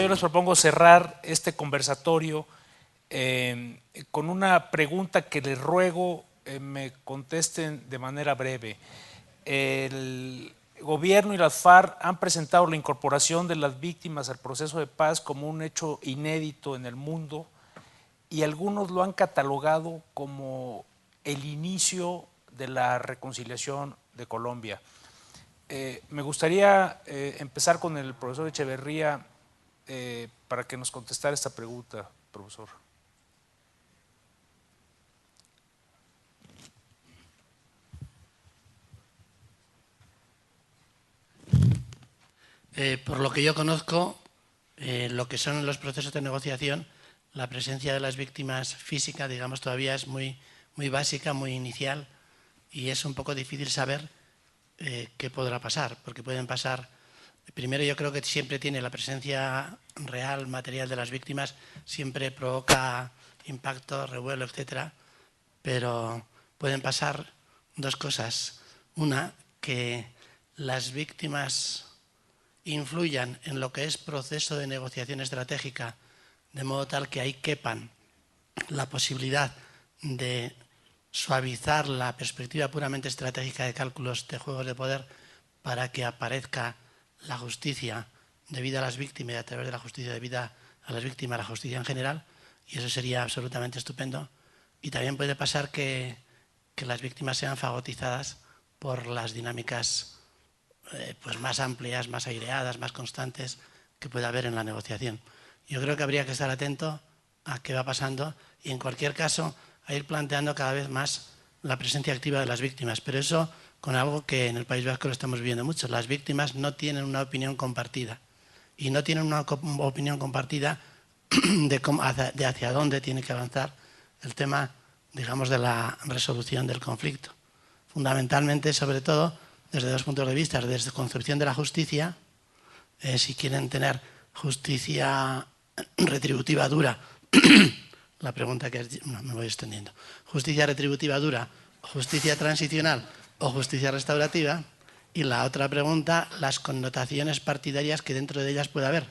yo les propongo cerrar este conversatorio con una pregunta que les ruego me contesten de manera breve. El gobierno y las FARC han presentado la incorporación de las víctimas al proceso de paz como un hecho inédito en el mundo y algunos lo han catalogado como el inicio de la reconciliación de Colombia. Me gustaría empezar con el profesor Echeverría para que nos contestara esta pregunta, profesor. Por lo que yo conozco, lo que son los procesos de negociación, la presencia de las víctimas físicas, digamos, todavía es muy básica, muy inicial, y es un poco difícil saber qué podrá pasar, porque pueden pasar. Primero, yo creo que siempre tiene la presencia real, material de las víctimas, siempre provoca impacto, revuelo, etcétera, pero pueden pasar dos cosas. Una, que las víctimas influyan en lo que es proceso de negociación estratégica, de modo tal que ahí quepan la posibilidad de suavizar la perspectiva puramente estratégica de cálculos de juegos de poder para que aparezca la justicia debida a las víctimas y a través de la justicia debida a las víctimas, la justicia en general, y eso sería absolutamente estupendo. Y también puede pasar que las víctimas sean fagotizadas por las dinámicas pues más amplias, más aireadas, más constantes que pueda haber en la negociación. Yo creo que habría que estar atento a qué va pasando y en cualquier caso a ir planteando cada vez más la presencia activa de las víctimas, pero eso con algo que en el País Vasco lo estamos viviendo mucho. Las víctimas no tienen una opinión compartida y no tienen una opinión compartida de hacia dónde tiene que avanzar el tema, digamos, de la resolución del conflicto. Fundamentalmente, sobre todo, desde dos puntos de vista, desde concepción de la justicia, si quieren tener justicia retributiva dura, la pregunta que es, no, me voy extendiendo, justicia retributiva dura, justicia transicional o justicia restaurativa, y la otra pregunta, las connotaciones partidarias que dentro de ellas puede haber.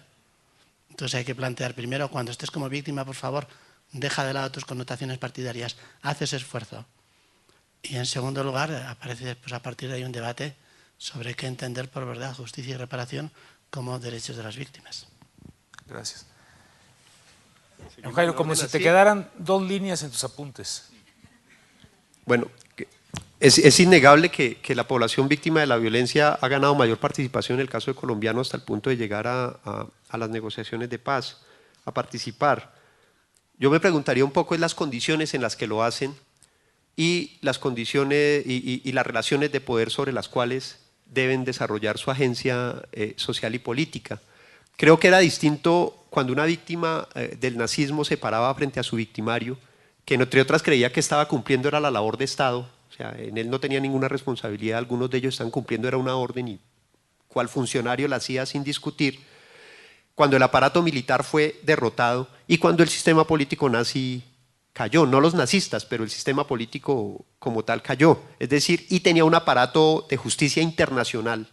Entonces hay que plantear primero, cuando estés como víctima, por favor, deja de lado tus connotaciones partidarias, haz ese esfuerzo. Y en segundo lugar, aparece pues, a partir de ahí un debate sobre qué entender por verdad, justicia y reparación como derechos de las víctimas. Gracias. Don Jairo, como si te quedaran dos líneas en tus apuntes. Bueno, es innegable que la población víctima de la violencia ha ganado mayor participación en el caso de colombiano hasta el punto de llegar a las negociaciones de paz, a participar. Yo me preguntaría un poco en las condiciones en las que lo hacen y las condiciones y las relaciones de poder sobre las cuales deben desarrollar su agencia social y política. Creo que era distinto cuando una víctima del nazismo se paraba frente a su victimario, que entre otras creía que estaba cumpliendo era la labor de Estado, o sea, en él no tenía ninguna responsabilidad, algunos de ellos están cumpliendo era una orden y cual funcionario la hacía sin discutir, cuando el aparato militar fue derrotado y cuando el sistema político nazi cayó, no los nazistas, pero el sistema político como tal cayó, es decir, y tenía un aparato de justicia internacional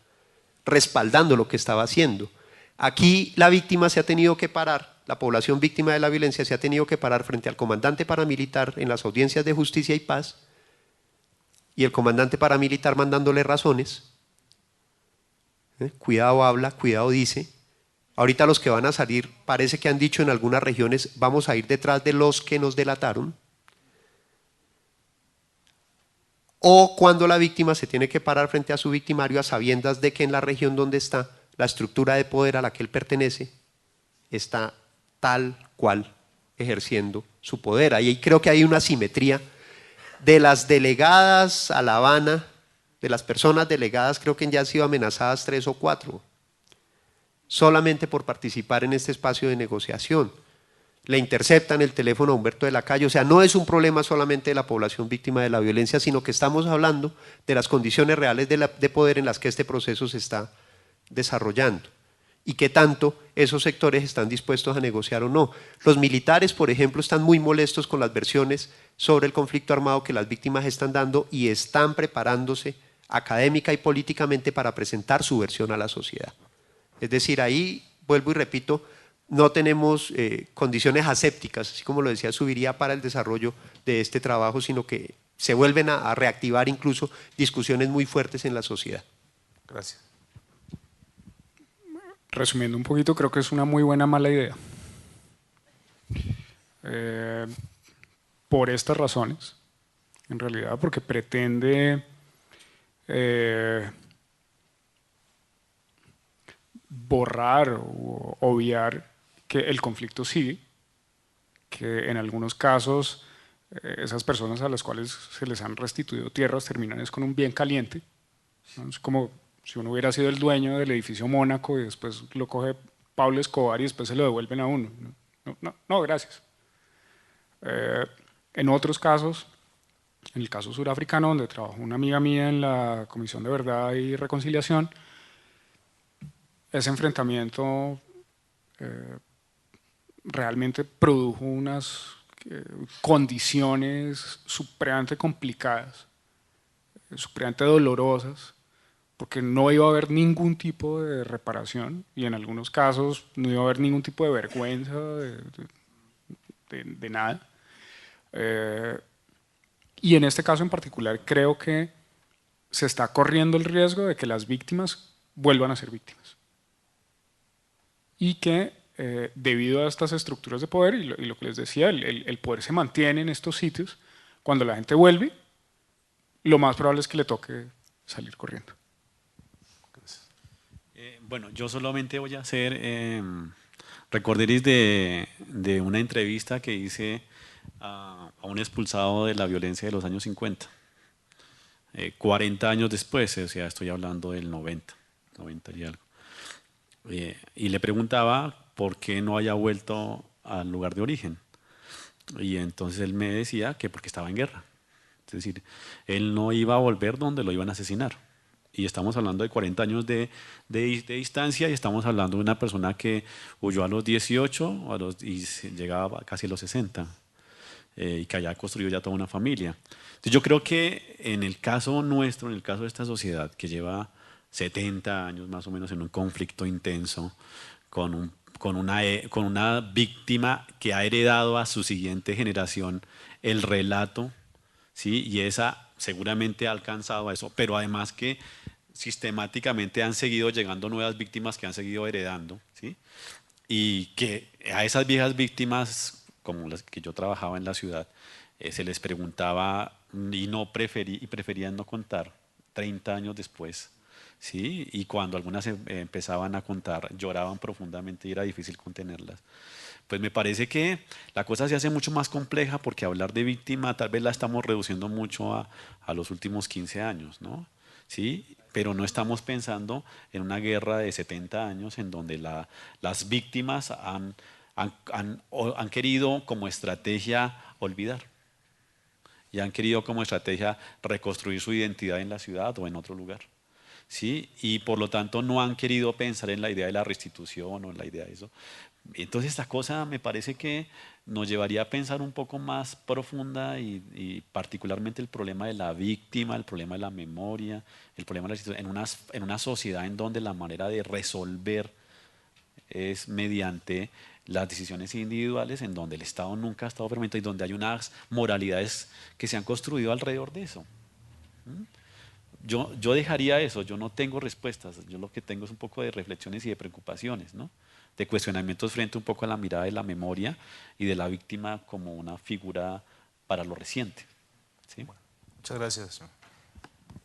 respaldando lo que estaba haciendo. Aquí la víctima se ha tenido que parar, la población víctima de la violencia se ha tenido que parar frente al comandante paramilitar en las audiencias de justicia y paz y el comandante paramilitar mandándole razones. Cuidado habla, cuidado dice. Ahorita los que van a salir, parece que han dicho en algunas regiones, vamos a ir detrás de los que nos delataron. O cuando la víctima se tiene que parar frente a su victimario a sabiendas de que en la región donde está, la estructura de poder a la que él pertenece está tal cual ejerciendo su poder. Ahí creo que hay una asimetría de las delegadas a La Habana, de las personas delegadas creo que ya han sido amenazadas 3 o 4, solamente por participar en este espacio de negociación. Le interceptan el teléfono a Humberto de la Calle, o sea, no es un problema solamente de la población víctima de la violencia, sino que estamos hablando de las condiciones reales de poder en las que este proceso se está desarrollando y qué tanto esos sectores están dispuestos a negociar o no. Los militares, por ejemplo, están muy molestos con las versiones sobre el conflicto armado que las víctimas están dando y están preparándose académica y políticamente para presentar su versión a la sociedad. Es decir, ahí, vuelvo y repito, no tenemos condiciones asépticas, así como lo decía Subiría, para el desarrollo de este trabajo, sino que se vuelven a reactivar incluso discusiones muy fuertes en la sociedad. Gracias. Resumiendo un poquito, creo que es una muy buena mala idea. Por estas razones, en realidad, porque pretende borrar o obviar que el conflicto sigue, que en algunos casos esas personas a las cuales se les han restituido tierras terminan es con un bien caliente, ¿no? Es como si uno hubiera sido el dueño del edificio Mónaco y después lo coge Pablo Escobar y después se lo devuelven a uno. No, gracias. En otros casos, en el caso surafricano, donde trabajó una amiga mía en la Comisión de Verdad y Reconciliación, ese enfrentamiento realmente produjo unas condiciones supremamente complicadas, supremamente dolorosas, porque no iba a haber ningún tipo de reparación y en algunos casos no iba a haber ningún tipo de vergüenza de nada. Y en este caso en particular creo que se está corriendo el riesgo de que las víctimas vuelvan a ser víctimas. Y que debido a estas estructuras de poder, y lo que les decía, el poder se mantiene en estos sitios, cuando la gente vuelve, lo más probable es que le toque salir corriendo. Bueno, yo solamente voy a hacer recorderis de una entrevista que hice a un expulsado de la violencia de los años 50. 40 años después, o sea, estoy hablando del 90 y algo. Y le preguntaba por qué no había vuelto al lugar de origen. Y entonces él me decía que porque estaba en guerra. Es decir, él no iba a volver donde lo iban a asesinar. Y estamos hablando de 40 años de distancia y estamos hablando de una persona que huyó a los 18 y llegaba casi a los 60 y que haya construido ya toda una familia. Entonces yo creo que en el caso nuestro, en el caso de esta sociedad que lleva 70 años más o menos en un conflicto intenso con una víctima que ha heredado a su siguiente generación el relato, ¿sí? Y esa seguramente ha alcanzado a eso, pero además que sistemáticamente han seguido llegando nuevas víctimas que han seguido heredando, ¿sí? Y que a esas viejas víctimas, como las que yo trabajaba en la ciudad, se les preguntaba y preferían no contar 30 años después, ¿sí? Y cuando algunas empezaban a contar, lloraban profundamente y era difícil contenerlas. Pues me parece que la cosa se hace mucho más compleja porque hablar de víctima tal vez la estamos reduciendo mucho a los últimos 15 años, ¿no? ¿Sí? Pero no estamos pensando en una guerra de 70 años en donde las víctimas han querido como estrategia olvidar y han querido como estrategia reconstruir su identidad en la ciudad o en otro lugar. ¿Sí? Y por lo tanto no han querido pensar en la idea de la restitución o en la idea de eso. Entonces esta cosa me parece que nos llevaría a pensar un poco más profunda y particularmente el problema de la víctima, el problema de la memoria, el problema de la restitución, en una sociedad en donde la manera de resolver es mediante las decisiones individuales, en donde el Estado nunca ha estado permitido y donde hay unas moralidades que se han construido alrededor de eso. Yo dejaría eso, yo no tengo respuestas, yo lo que tengo es un poco de reflexiones y de preocupaciones, ¿no? De cuestionamientos frente un poco a la mirada de la memoria y de la víctima como una figura para lo reciente. ¿Sí? Bueno, muchas gracias.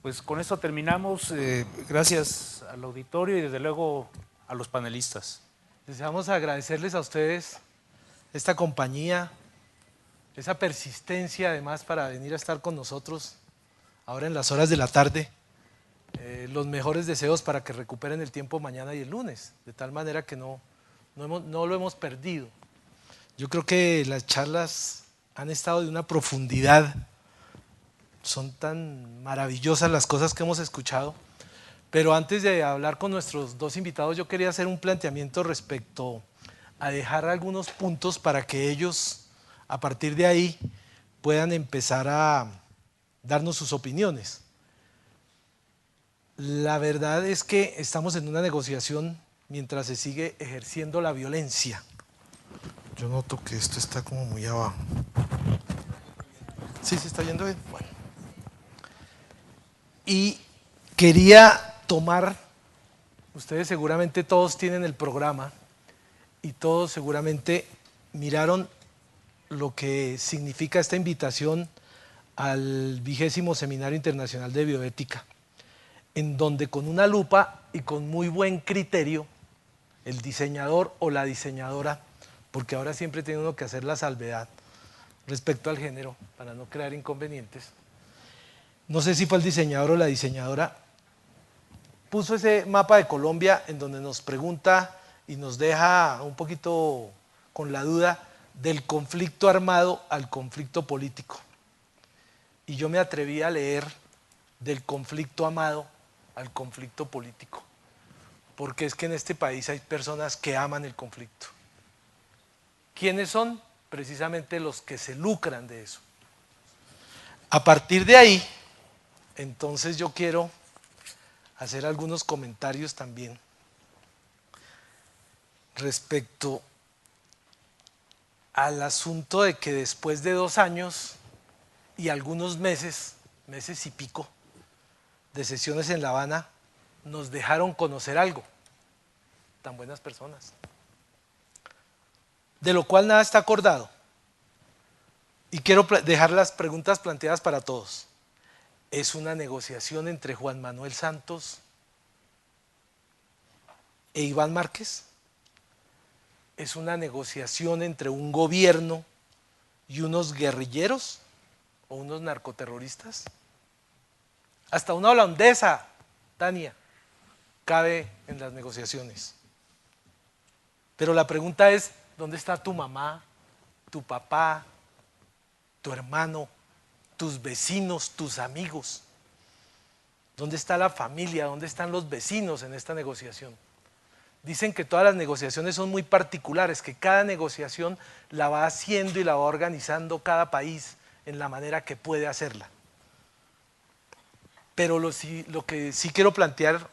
Pues con esto terminamos. Gracias al auditorio y desde luego a los panelistas. Deseamos agradecerles a ustedes esta compañía, esa persistencia además para venir a estar con nosotros ahora en las horas de la tarde. Los mejores deseos para que recuperen el tiempo mañana y el lunes, de tal manera que no lo hemos perdido. Yo creo que las charlas han estado de una profundidad, son tan maravillosas las cosas que hemos escuchado, pero antes de hablar con nuestros dos invitados yo quería hacer un planteamiento respecto a dejar algunos puntos para que ellos a partir de ahí puedan empezar a darnos sus opiniones. La verdad es que estamos en una negociación mientras se sigue ejerciendo la violencia. Yo noto que esto está como muy abajo. ¿Sí se está yendo bien? Bueno. Y quería tomar, ustedes seguramente todos tienen el programa y todos seguramente miraron lo que significa esta invitación al 20º Seminario Internacional de Bioética, en donde con una lupa y con muy buen criterio, el diseñador o la diseñadora, porque ahora siempre tiene uno que hacer la salvedad respecto al género, para no crear inconvenientes, no sé si fue el diseñador o la diseñadora, puso ese mapa de Colombia en donde nos pregunta y nos deja un poquito con la duda del conflicto armado al conflicto político. Y yo me atreví a leer del conflicto armado al conflicto político, porque es que en este país hay personas que aman el conflicto. ¿Quiénes son? Precisamente los que se lucran de eso. A partir de ahí, entonces yo quiero hacer algunos comentarios también respecto al asunto de que después de 2 años y algunos meses, meses y pico, de sesiones en La Habana, nos dejaron conocer algo. Tan buenas personas. De lo cual nada está acordado. Y quiero dejar las preguntas planteadas para todos. ¿Es una negociación entre Juan Manuel Santos e Iván Márquez? ¿Es una negociación entre un gobierno y unos guerrilleros o unos narcoterroristas? Hasta una holandesa, Tania, cabe en las negociaciones. Pero la pregunta es, ¿dónde está tu mamá, tu papá, tu hermano, tus vecinos, tus amigos? ¿Dónde está la familia? ¿Dónde están los vecinos en esta negociación? Dicen que todas las negociaciones son muy particulares, que cada negociación la va haciendo y la va organizando cada país en la manera que puede hacerla. Pero lo que sí quiero plantear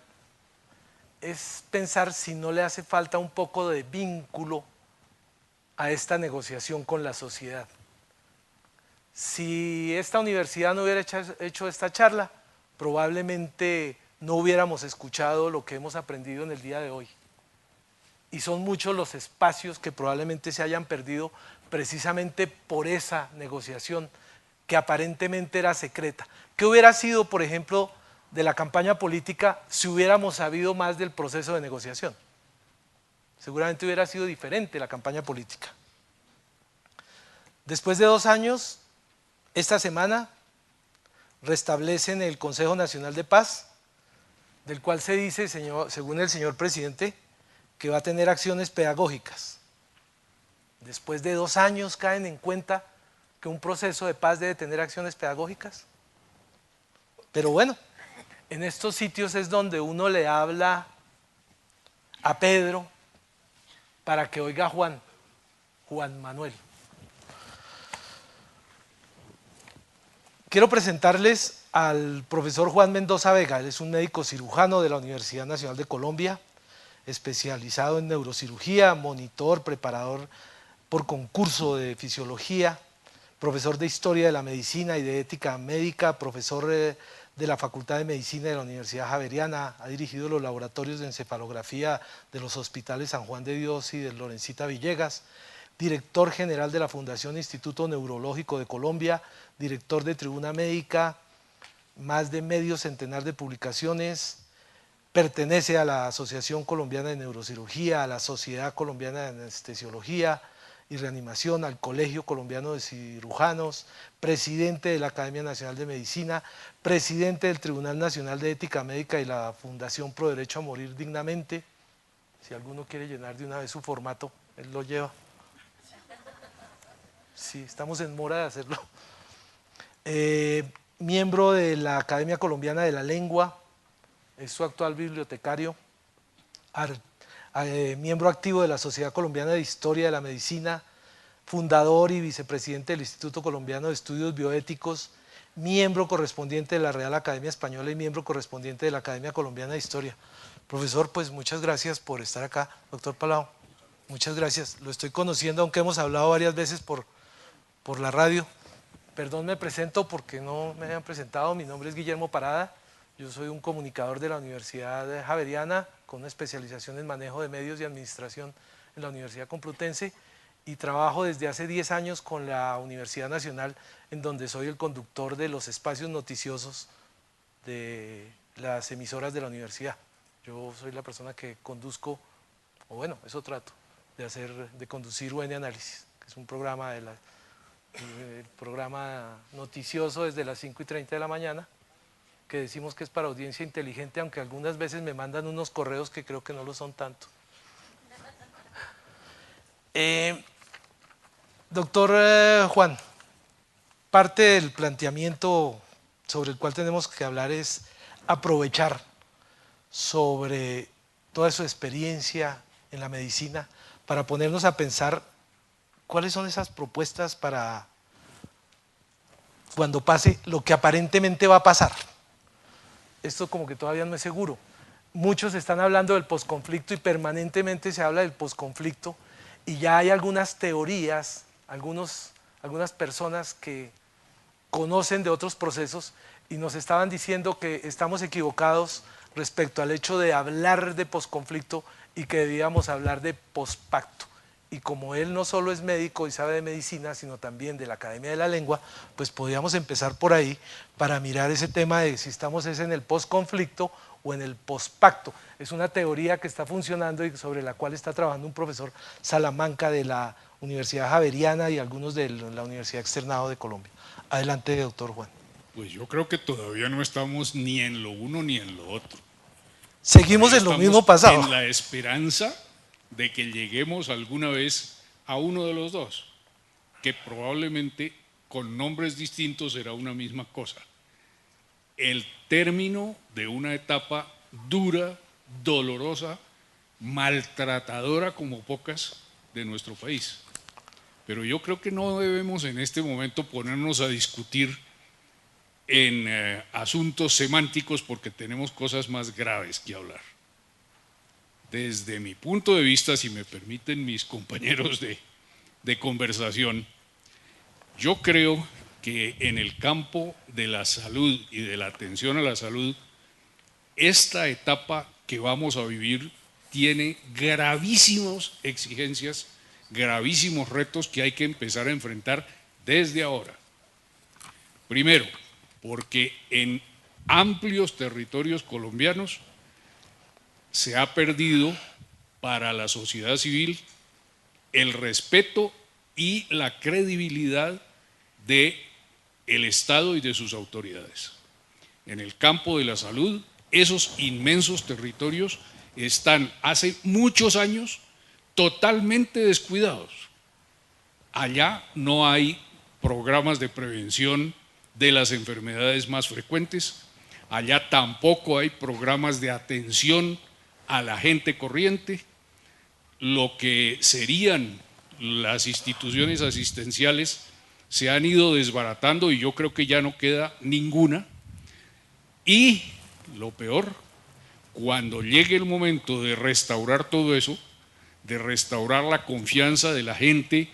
es pensar si no le hace falta un poco de vínculo a esta negociación con la sociedad. Si esta universidad no hubiera hecho esta charla, probablemente no hubiéramos escuchado lo que hemos aprendido en el día de hoy. Y son muchos los espacios que probablemente se hayan perdido precisamente por esa negociación que aparentemente era secreta. ¿Qué hubiera sido, por ejemplo, de la campaña política si hubiéramos sabido más del proceso de negociación? Seguramente hubiera sido diferente la campaña política. Después de 2 años, esta semana restablecen el Consejo Nacional de Paz, del cual se dice, según el señor presidente, que va a tener acciones pedagógicas. Después de 2 años caen en cuenta que un proceso de paz debe tener acciones pedagógicas. Pero bueno, en estos sitios es donde uno le habla a Pedro para que oiga a Juan Manuel. Quiero presentarles al profesor Juan Mendoza Vega. Él es un médico cirujano de la Universidad Nacional de Colombia, especializado en neurocirugía, monitor, preparador por concurso de fisiología, profesor de Historia de la Medicina y de Ética Médica, profesor de la Facultad de Medicina de la Universidad Javeriana, ha dirigido los laboratorios de encefalografía de los hospitales San Juan de Dios y de Lorencita Villegas, director general de la Fundación Instituto Neurológico de Colombia, director de Tribuna Médica, más de medio centenar de publicaciones, pertenece a la Asociación Colombiana de Neurocirugía, a la Sociedad Colombiana de Anestesiología y Reanimación, al Colegio Colombiano de Cirujanos, presidente de la Academia Nacional de Medicina, presidente del Tribunal Nacional de Ética Médica y la Fundación Pro Derecho a Morir Dignamente. Si alguno quiere llenar de una vez su formato, él lo lleva. Sí, estamos en mora de hacerlo. Miembro de la Academia Colombiana de la Lengua, es su actual bibliotecario, miembro activo de la Sociedad Colombiana de Historia de la Medicina, fundador y vicepresidente del Instituto Colombiano de Estudios Bioéticos, miembro correspondiente de la Real Academia Española y miembro correspondiente de la Academia Colombiana de Historia. Profesor, pues muchas gracias por estar acá. Doctor Palau. Muchas gracias. Lo estoy conociendo, aunque hemos hablado varias veces por la radio. Perdón, me presento porque no me habían presentado. Mi nombre es Guillermo Parada. Yo soy un comunicador de la Universidad Javeriana con una especialización en manejo de medios y administración en la Universidad Complutense y trabajo desde hace 10 años con la Universidad Nacional, en donde soy el conductor de los espacios noticiosos de las emisoras de la universidad. Yo soy la persona que conduzco, o bueno, eso trato, de conducir UN Análisis, que es un programa el programa noticioso desde las 5:30 de la mañana, que decimos que es para audiencia inteligente, aunque algunas veces me mandan unos correos que creo que no lo son tanto. Doctor Juan, parte del planteamiento sobre el cual tenemos que hablar es aprovechar sobre toda su experiencia en la medicina para ponernos a pensar cuáles son esas propuestas para cuando pase lo que aparentemente va a pasar. Esto como que todavía no es seguro. Muchos están hablando del posconflicto y permanentemente se habla del posconflicto y ya hay algunas teorías, algunas personas que conocen de otros procesos y nos estaban diciendo que estamos equivocados respecto al hecho de hablar de posconflicto y que debíamos hablar de pospacto. Y como él no solo es médico y sabe de medicina, sino también de la Academia de la Lengua, pues podríamos empezar por ahí para mirar ese tema de si estamos en el posconflicto o en el pospacto. Es una teoría que está funcionando y sobre la cual está trabajando un profesor Salamanca de la Universidad Javeriana y algunos de la Universidad Externado de Colombia. Adelante, doctor Juan. Pues yo creo que todavía no estamos ni en lo uno ni en lo otro. Seguimos en lo mismo pasado. En la esperanza de que lleguemos alguna vez a uno de los dos, que probablemente con nombres distintos será una misma cosa. El término de una etapa dura, dolorosa, maltratadora como pocas de nuestro país. Pero yo creo que no debemos en este momento ponernos a discutir en asuntos semánticos porque tenemos cosas más graves que hablar. Desde mi punto de vista, si me permiten mis compañeros de conversación, yo creo que en el campo de la salud y de la atención a la salud, esta etapa que vamos a vivir tiene gravísimas exigencias, gravísimos retos que hay que empezar a enfrentar desde ahora. Primero, porque en amplios territorios colombianos se ha perdido para la sociedad civil el respeto y la credibilidad del Estado y de sus autoridades. En el campo de la salud, esos inmensos territorios están hace muchos años totalmente descuidados. Allá no hay programas de prevención de las enfermedades más frecuentes, allá tampoco hay programas de atención a la gente corriente, lo que serían las instituciones asistenciales se han ido desbaratando y yo creo que ya no queda ninguna. Y lo peor, cuando llegue el momento de restaurar todo eso, de restaurar la confianza de la gente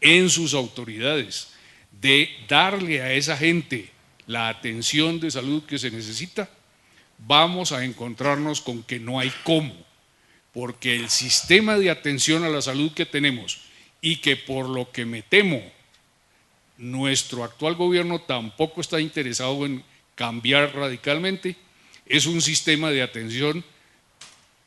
en sus autoridades, de darle a esa gente la atención de salud que se necesita, vamos a encontrarnos con que no hay cómo, porque el sistema de atención a la salud que tenemos y que por lo que me temo nuestro actual gobierno tampoco está interesado en cambiar radicalmente, es un sistema de atención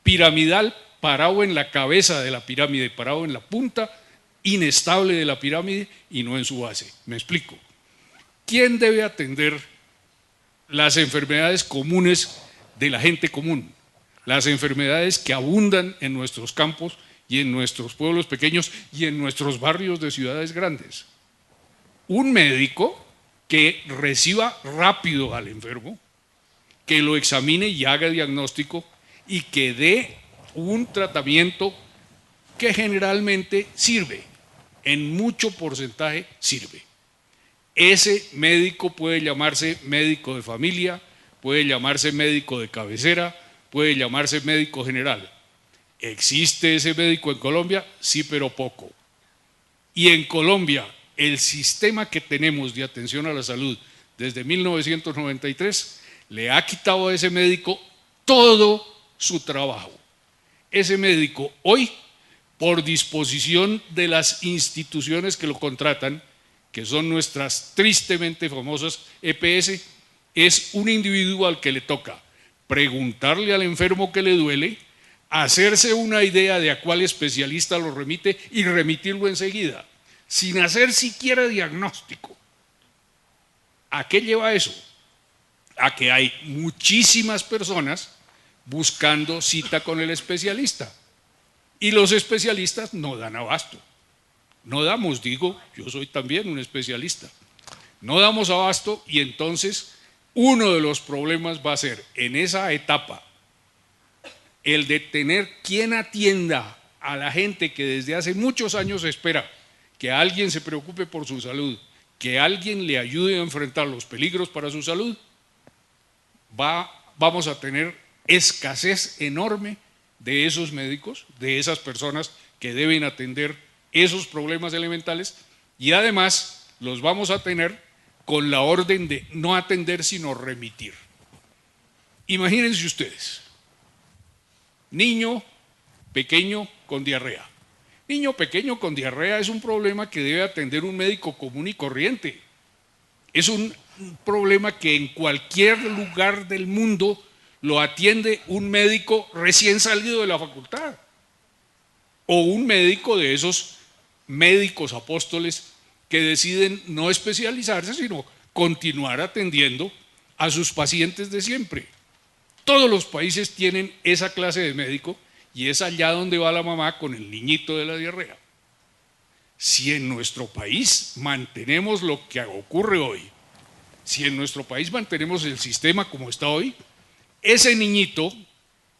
piramidal, parado en la cabeza de la pirámide, parado en la punta, inestable de la pirámide y no en su base. Me explico. ¿Quién debe atender las enfermedades comunes de la gente común? Las enfermedades que abundan en nuestros campos y en nuestros pueblos pequeños y en nuestros barrios de ciudades grandes. Un médico que reciba rápido al enfermo, que lo examine y haga diagnóstico y que dé un tratamiento que generalmente sirve, en mucho porcentaje sirve. Ese médico puede llamarse médico de familia, puede llamarse médico de cabecera, puede llamarse médico general. ¿Existe ese médico en Colombia? Sí, pero poco. Y en Colombia, el sistema que tenemos de atención a la salud desde 1993 le ha quitado a ese médico todo su trabajo. Ese médico hoy, por disposición de las instituciones que lo contratan, que son nuestras tristemente famosas EPS, es un individuo al que le toca preguntarle al enfermo que le duele, hacerse una idea de a cuál especialista lo remite y remitirlo enseguida, sin hacer siquiera diagnóstico. ¿A qué lleva eso? A que hay muchísimas personas buscando cita con el especialista y los especialistas no dan abasto. No damos, digo, yo soy también un especialista. No damos abasto y entonces uno de los problemas va a ser en esa etapa el de tener quien atienda a la gente que desde hace muchos años espera que alguien se preocupe por su salud, que alguien le ayude a enfrentar los peligros para su salud. Vamos a tener escasez enorme de esos médicos, de esas personas que deben atender esos problemas elementales, y además los vamos a tener con la orden de no atender sino remitir. Imagínense ustedes, niño pequeño con diarrea. Niño pequeño con diarrea es un problema que debe atender un médico común y corriente. Es un problema que en cualquier lugar del mundo lo atiende un médico recién salido de la facultad o un médico de esos médicos apóstoles que deciden no especializarse sino continuar atendiendo a sus pacientes de siempre. Todos los países tienen esa clase de médico y es allá donde va la mamá con el niñito de la diarrea. Si en nuestro país mantenemos lo que ocurre hoy, si en nuestro país mantenemos el sistema como está hoy, ese niñito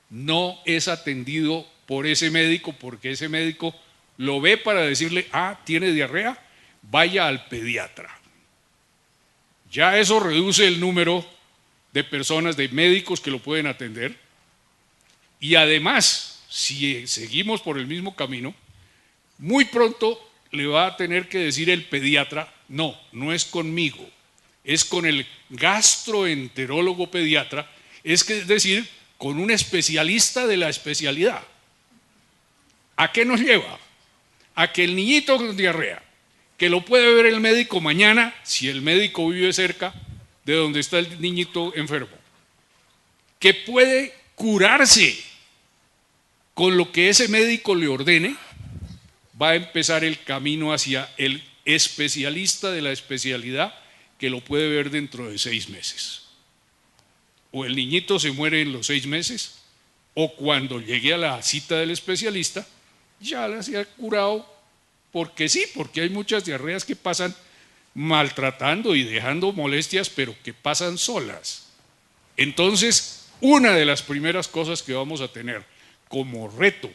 no es atendido por ese médico porque ese médico lo ve para decirle, tiene diarrea, vaya al pediatra. Ya eso reduce el número de personas, de médicos que lo pueden atender, y además, si seguimos por el mismo camino, muy pronto le va a tener que decir el pediatra, no es conmigo, es con el gastroenterólogo pediatra, es decir, con un especialista de la especialidad. ¿A qué nos lleva? A que el niñito con diarrea, que lo puede ver el médico mañana, si el médico vive cerca de donde está el niñito enfermo, que puede curarse con lo que ese médico le ordene, va a empezar el camino hacia el especialista de la especialidad que lo puede ver dentro de 6 meses. O el niñito se muere en los 6 meses, o cuando llegue a la cita del especialista, ya se ha curado, porque sí, porque hay muchas diarreas que pasan maltratando y dejando molestias, pero que pasan solas. Entonces, una de las primeras cosas que vamos a tener como reto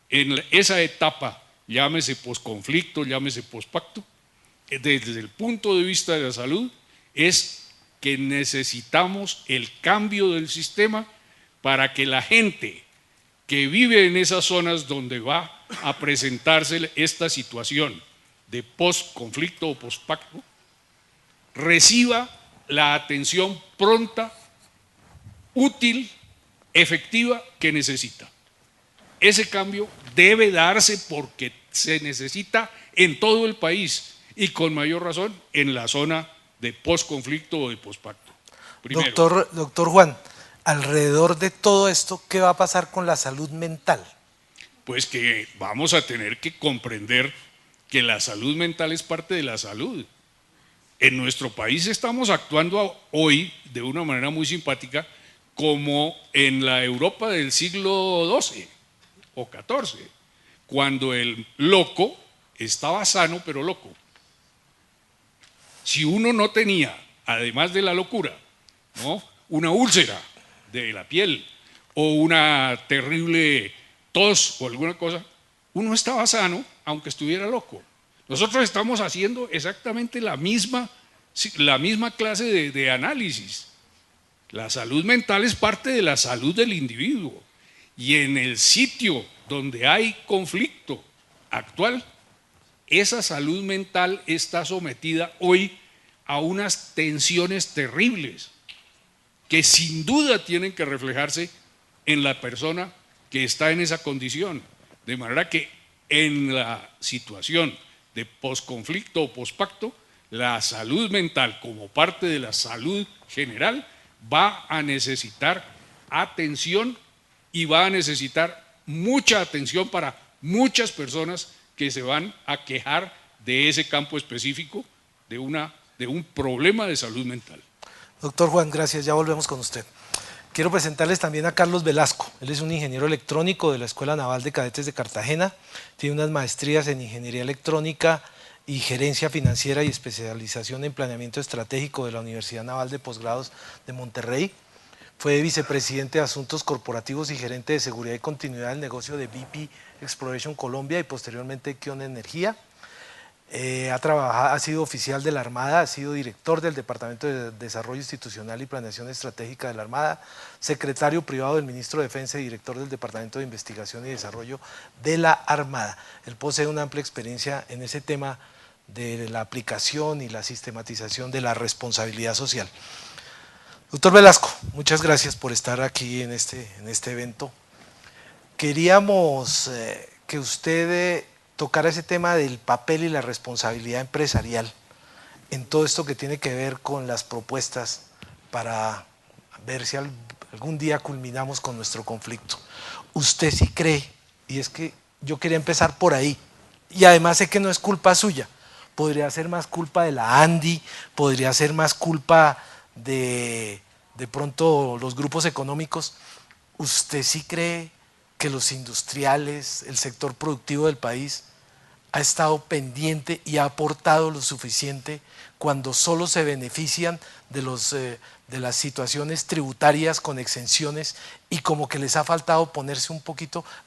en esa etapa, llámese posconflicto, llámese pospacto, desde el punto de vista de la salud, es que necesitamos el cambio del sistema para que la gente que vive en esas zonas donde va a presentarse esta situación de posconflicto o pospacto, reciba la atención pronta, útil, efectiva que necesita. Ese cambio debe darse porque se necesita en todo el país y con mayor razón en la zona de posconflicto o de pospacto. Doctor Juan, alrededor de todo esto, ¿qué va a pasar con la salud mental? Pues que vamos a tener que comprender que la salud mental es parte de la salud. En nuestro país estamos actuando hoy de una manera muy simpática como en la Europa del siglo XII o XIV, cuando el loco estaba sano pero loco. Si uno no tenía, además de la locura, una úlcera de la piel o una terrible tos o alguna cosa, uno estaba sano aunque estuviera loco. Nosotros estamos haciendo exactamente la misma clase de análisis. La salud mental es parte de la salud del individuo y en el sitio donde hay conflicto actual, esa salud mental está sometida hoy a unas tensiones terribles que sin duda tienen que reflejarse en la persona que está en esa condición. De manera que en la situación de posconflicto o pospacto, la salud mental como parte de la salud general va a necesitar atención y va a necesitar mucha atención para muchas personas que se van a quejar de ese campo específico de un problema de salud mental. Doctor Juan, gracias, ya volvemos con usted. Quiero presentarles también a Carlos Velasco. Él es un ingeniero electrónico de la Escuela Naval de Cadetes de Cartagena, tiene unas maestrías en Ingeniería Electrónica y Gerencia Financiera y especialización en Planeamiento Estratégico de la Universidad Naval de Posgrados de Monterrey. Fue vicepresidente de Asuntos Corporativos y gerente de Seguridad y Continuidad del negocio de BP Exploration Colombia y posteriormente Kion Energía. Ha sido oficial de la Armada, ha sido director del Departamento de Desarrollo Institucional y Planeación Estratégica de la Armada, secretario privado del Ministro de Defensa y director del Departamento de Investigación y Desarrollo de la Armada. Él posee una amplia experiencia en ese tema de la aplicación y la sistematización de la responsabilidad social. Doctor Velasco, muchas gracias por estar aquí en este evento. Queríamos que usted tocar ese tema del papel y la responsabilidad empresarial en todo esto que tiene que ver con las propuestas para ver si algún día culminamos con nuestro conflicto. ¿Usted sí cree? Y es que yo quería empezar por ahí, y además sé que no es culpa suya, podría ser más culpa de la ANDI, podría ser más culpa de pronto los grupos económicos. ¿Usted sí cree que los industriales, el sector productivo del país ha estado pendiente y ha aportado lo suficiente cuando solo se benefician de las situaciones tributarias con exenciones y como que les ha faltado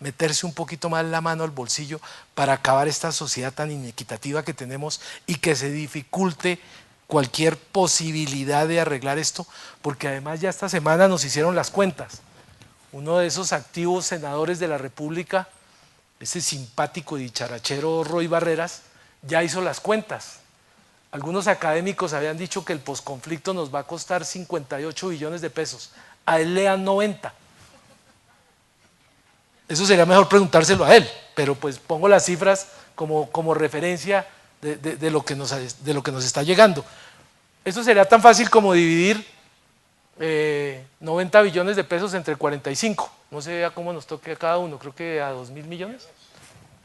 meterse un poquito más la mano al bolsillo para acabar esta sociedad tan inequitativa que tenemos y que se dificulte cualquier posibilidad de arreglar esto? Porque además ya esta semana nos hicieron las cuentas. Uno de esos activos senadores de la República, ese simpático y dicharachero Roy Barreras, ya hizo las cuentas. Algunos académicos habían dicho que el posconflicto nos va a costar 58 billones de pesos. A él le dan 90. Eso sería mejor preguntárselo a él, pero pues pongo las cifras como referencia de lo que nos está llegando. Eso sería tan fácil como dividir 90 billones de pesos entre 45. No sé a cómo nos toque a cada uno, creo que a 2.000 millones.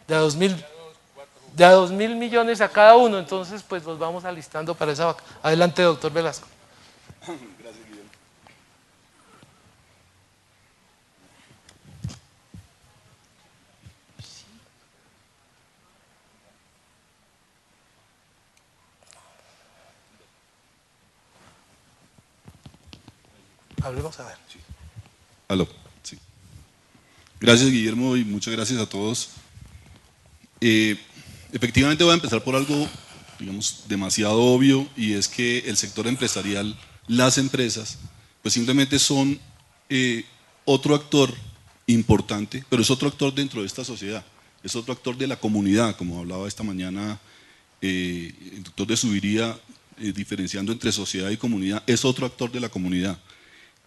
De a 2.000 millones a cada uno, entonces pues los vamos alistando para esa vaca. Adelante, doctor Velasco. Gracias, Guillermo. Hablemos a ver. Sí. Aló. Sí. Gracias, Guillermo, y muchas gracias a todos. Efectivamente voy a empezar por algo, digamos, demasiado obvio, y es que el sector empresarial, las empresas, pues simplemente son otro actor importante, pero es otro actor dentro de esta sociedad, es otro actor de la comunidad, como hablaba esta mañana el doctor de Subiría, diferenciando entre sociedad y comunidad, es otro actor de la comunidad.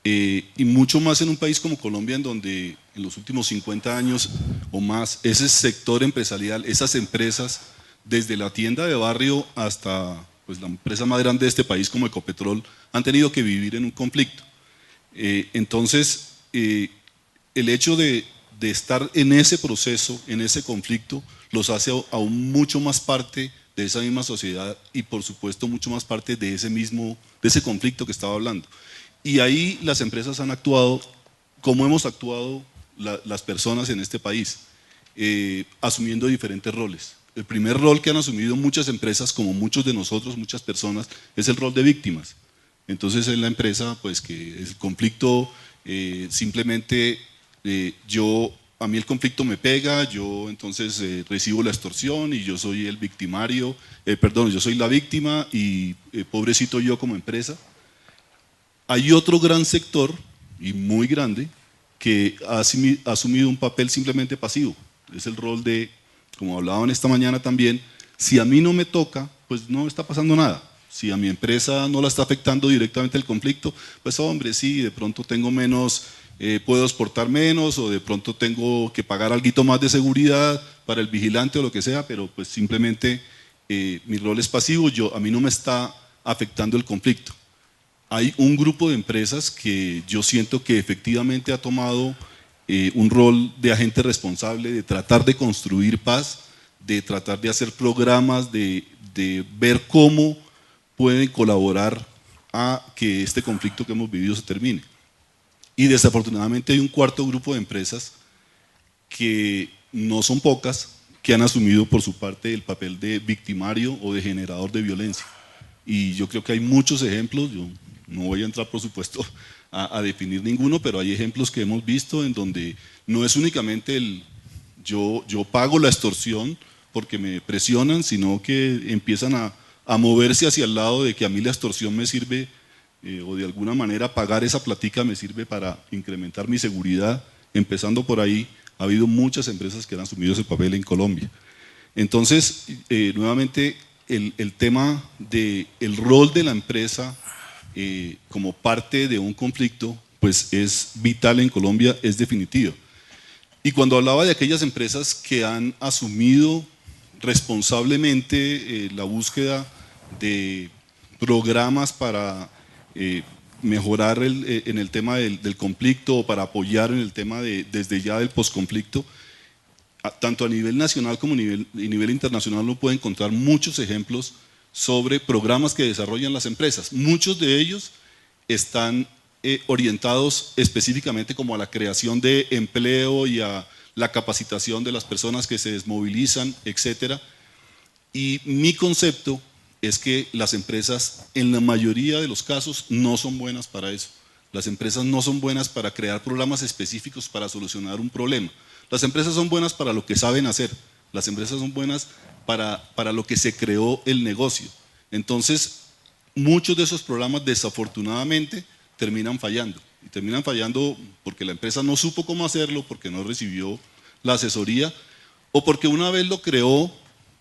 Y mucho más en un país como Colombia, en donde en los últimos 50 años o más, ese sector empresarial, esas empresas, desde la tienda de barrio hasta pues, la empresa más grande de este país como Ecopetrol, han tenido que vivir en un conflicto. Entonces, el hecho de estar en ese proceso, en ese conflicto, los hace aún mucho más parte de esa misma sociedad y por supuesto mucho más parte de ese conflicto que estaba hablando. Y ahí las empresas han actuado como hemos actuado las personas en este país, asumiendo diferentes roles. El primer rol que han asumido muchas empresas, como muchos de nosotros, muchas personas, es el rol de víctimas. Entonces en la empresa, pues que el conflicto simplemente a mí el conflicto me pega, yo entonces recibo la extorsión y yo soy el victimario, yo soy la víctima y pobrecito yo como empresa. Hay otro gran sector, y muy grande, que ha asumido un papel simplemente pasivo. Es el rol de, como hablaban esta mañana también, si a mí no me toca, pues no está pasando nada. Si a mi empresa no la está afectando directamente el conflicto, pues hombre, sí, de pronto tengo menos, puedo exportar menos, o de pronto tengo que pagar algo más de seguridad para el vigilante o lo que sea, pero pues simplemente mi rol es pasivo, a mí no me está afectando el conflicto. Hay un grupo de empresas que yo siento que efectivamente ha tomado un rol de agente responsable, de tratar de construir paz, de tratar de hacer programas, de ver cómo pueden colaborar a que este conflicto que hemos vivido se termine. Y desafortunadamente hay un cuarto grupo de empresas que no son pocas, que han asumido por su parte el papel de victimario o de generador de violencia. Y yo creo que hay muchos ejemplos, yo no voy a entrar por supuesto a definir ninguno, pero hay ejemplos que hemos visto en donde no es únicamente yo pago la extorsión porque me presionan, sino que empiezan a moverse hacia el lado de que a mí la extorsión me sirve o de alguna manera pagar esa platica me sirve para incrementar mi seguridad. Empezando por ahí, ha habido muchas empresas que han asumido ese papel en Colombia. Entonces, nuevamente, el tema del rol de la empresa como parte de un conflicto, pues es vital en Colombia, es definitivo. Y cuando hablaba de aquellas empresas que han asumido responsablemente la búsqueda de programas para mejorar en el tema del conflicto o para apoyar en el tema desde ya del posconflicto, tanto a nivel nacional como a nivel internacional uno puede encontrar muchos ejemplos sobre programas que desarrollan las empresas. Muchos de ellos están orientados específicamente como a la creación de empleo y a la capacitación de las personas que se desmovilizan, etc. Y mi concepto es que las empresas en la mayoría de los casos no son buenas para eso. Las empresas no son buenas para crear programas específicos para solucionar un problema. Las empresas son buenas para lo que saben hacer. Las empresas son buenas para lo que se creó el negocio. Entonces, muchos de esos programas desafortunadamente terminan fallando. Y terminan fallando porque la empresa no supo cómo hacerlo, porque no recibió la asesoría, o porque una vez lo creó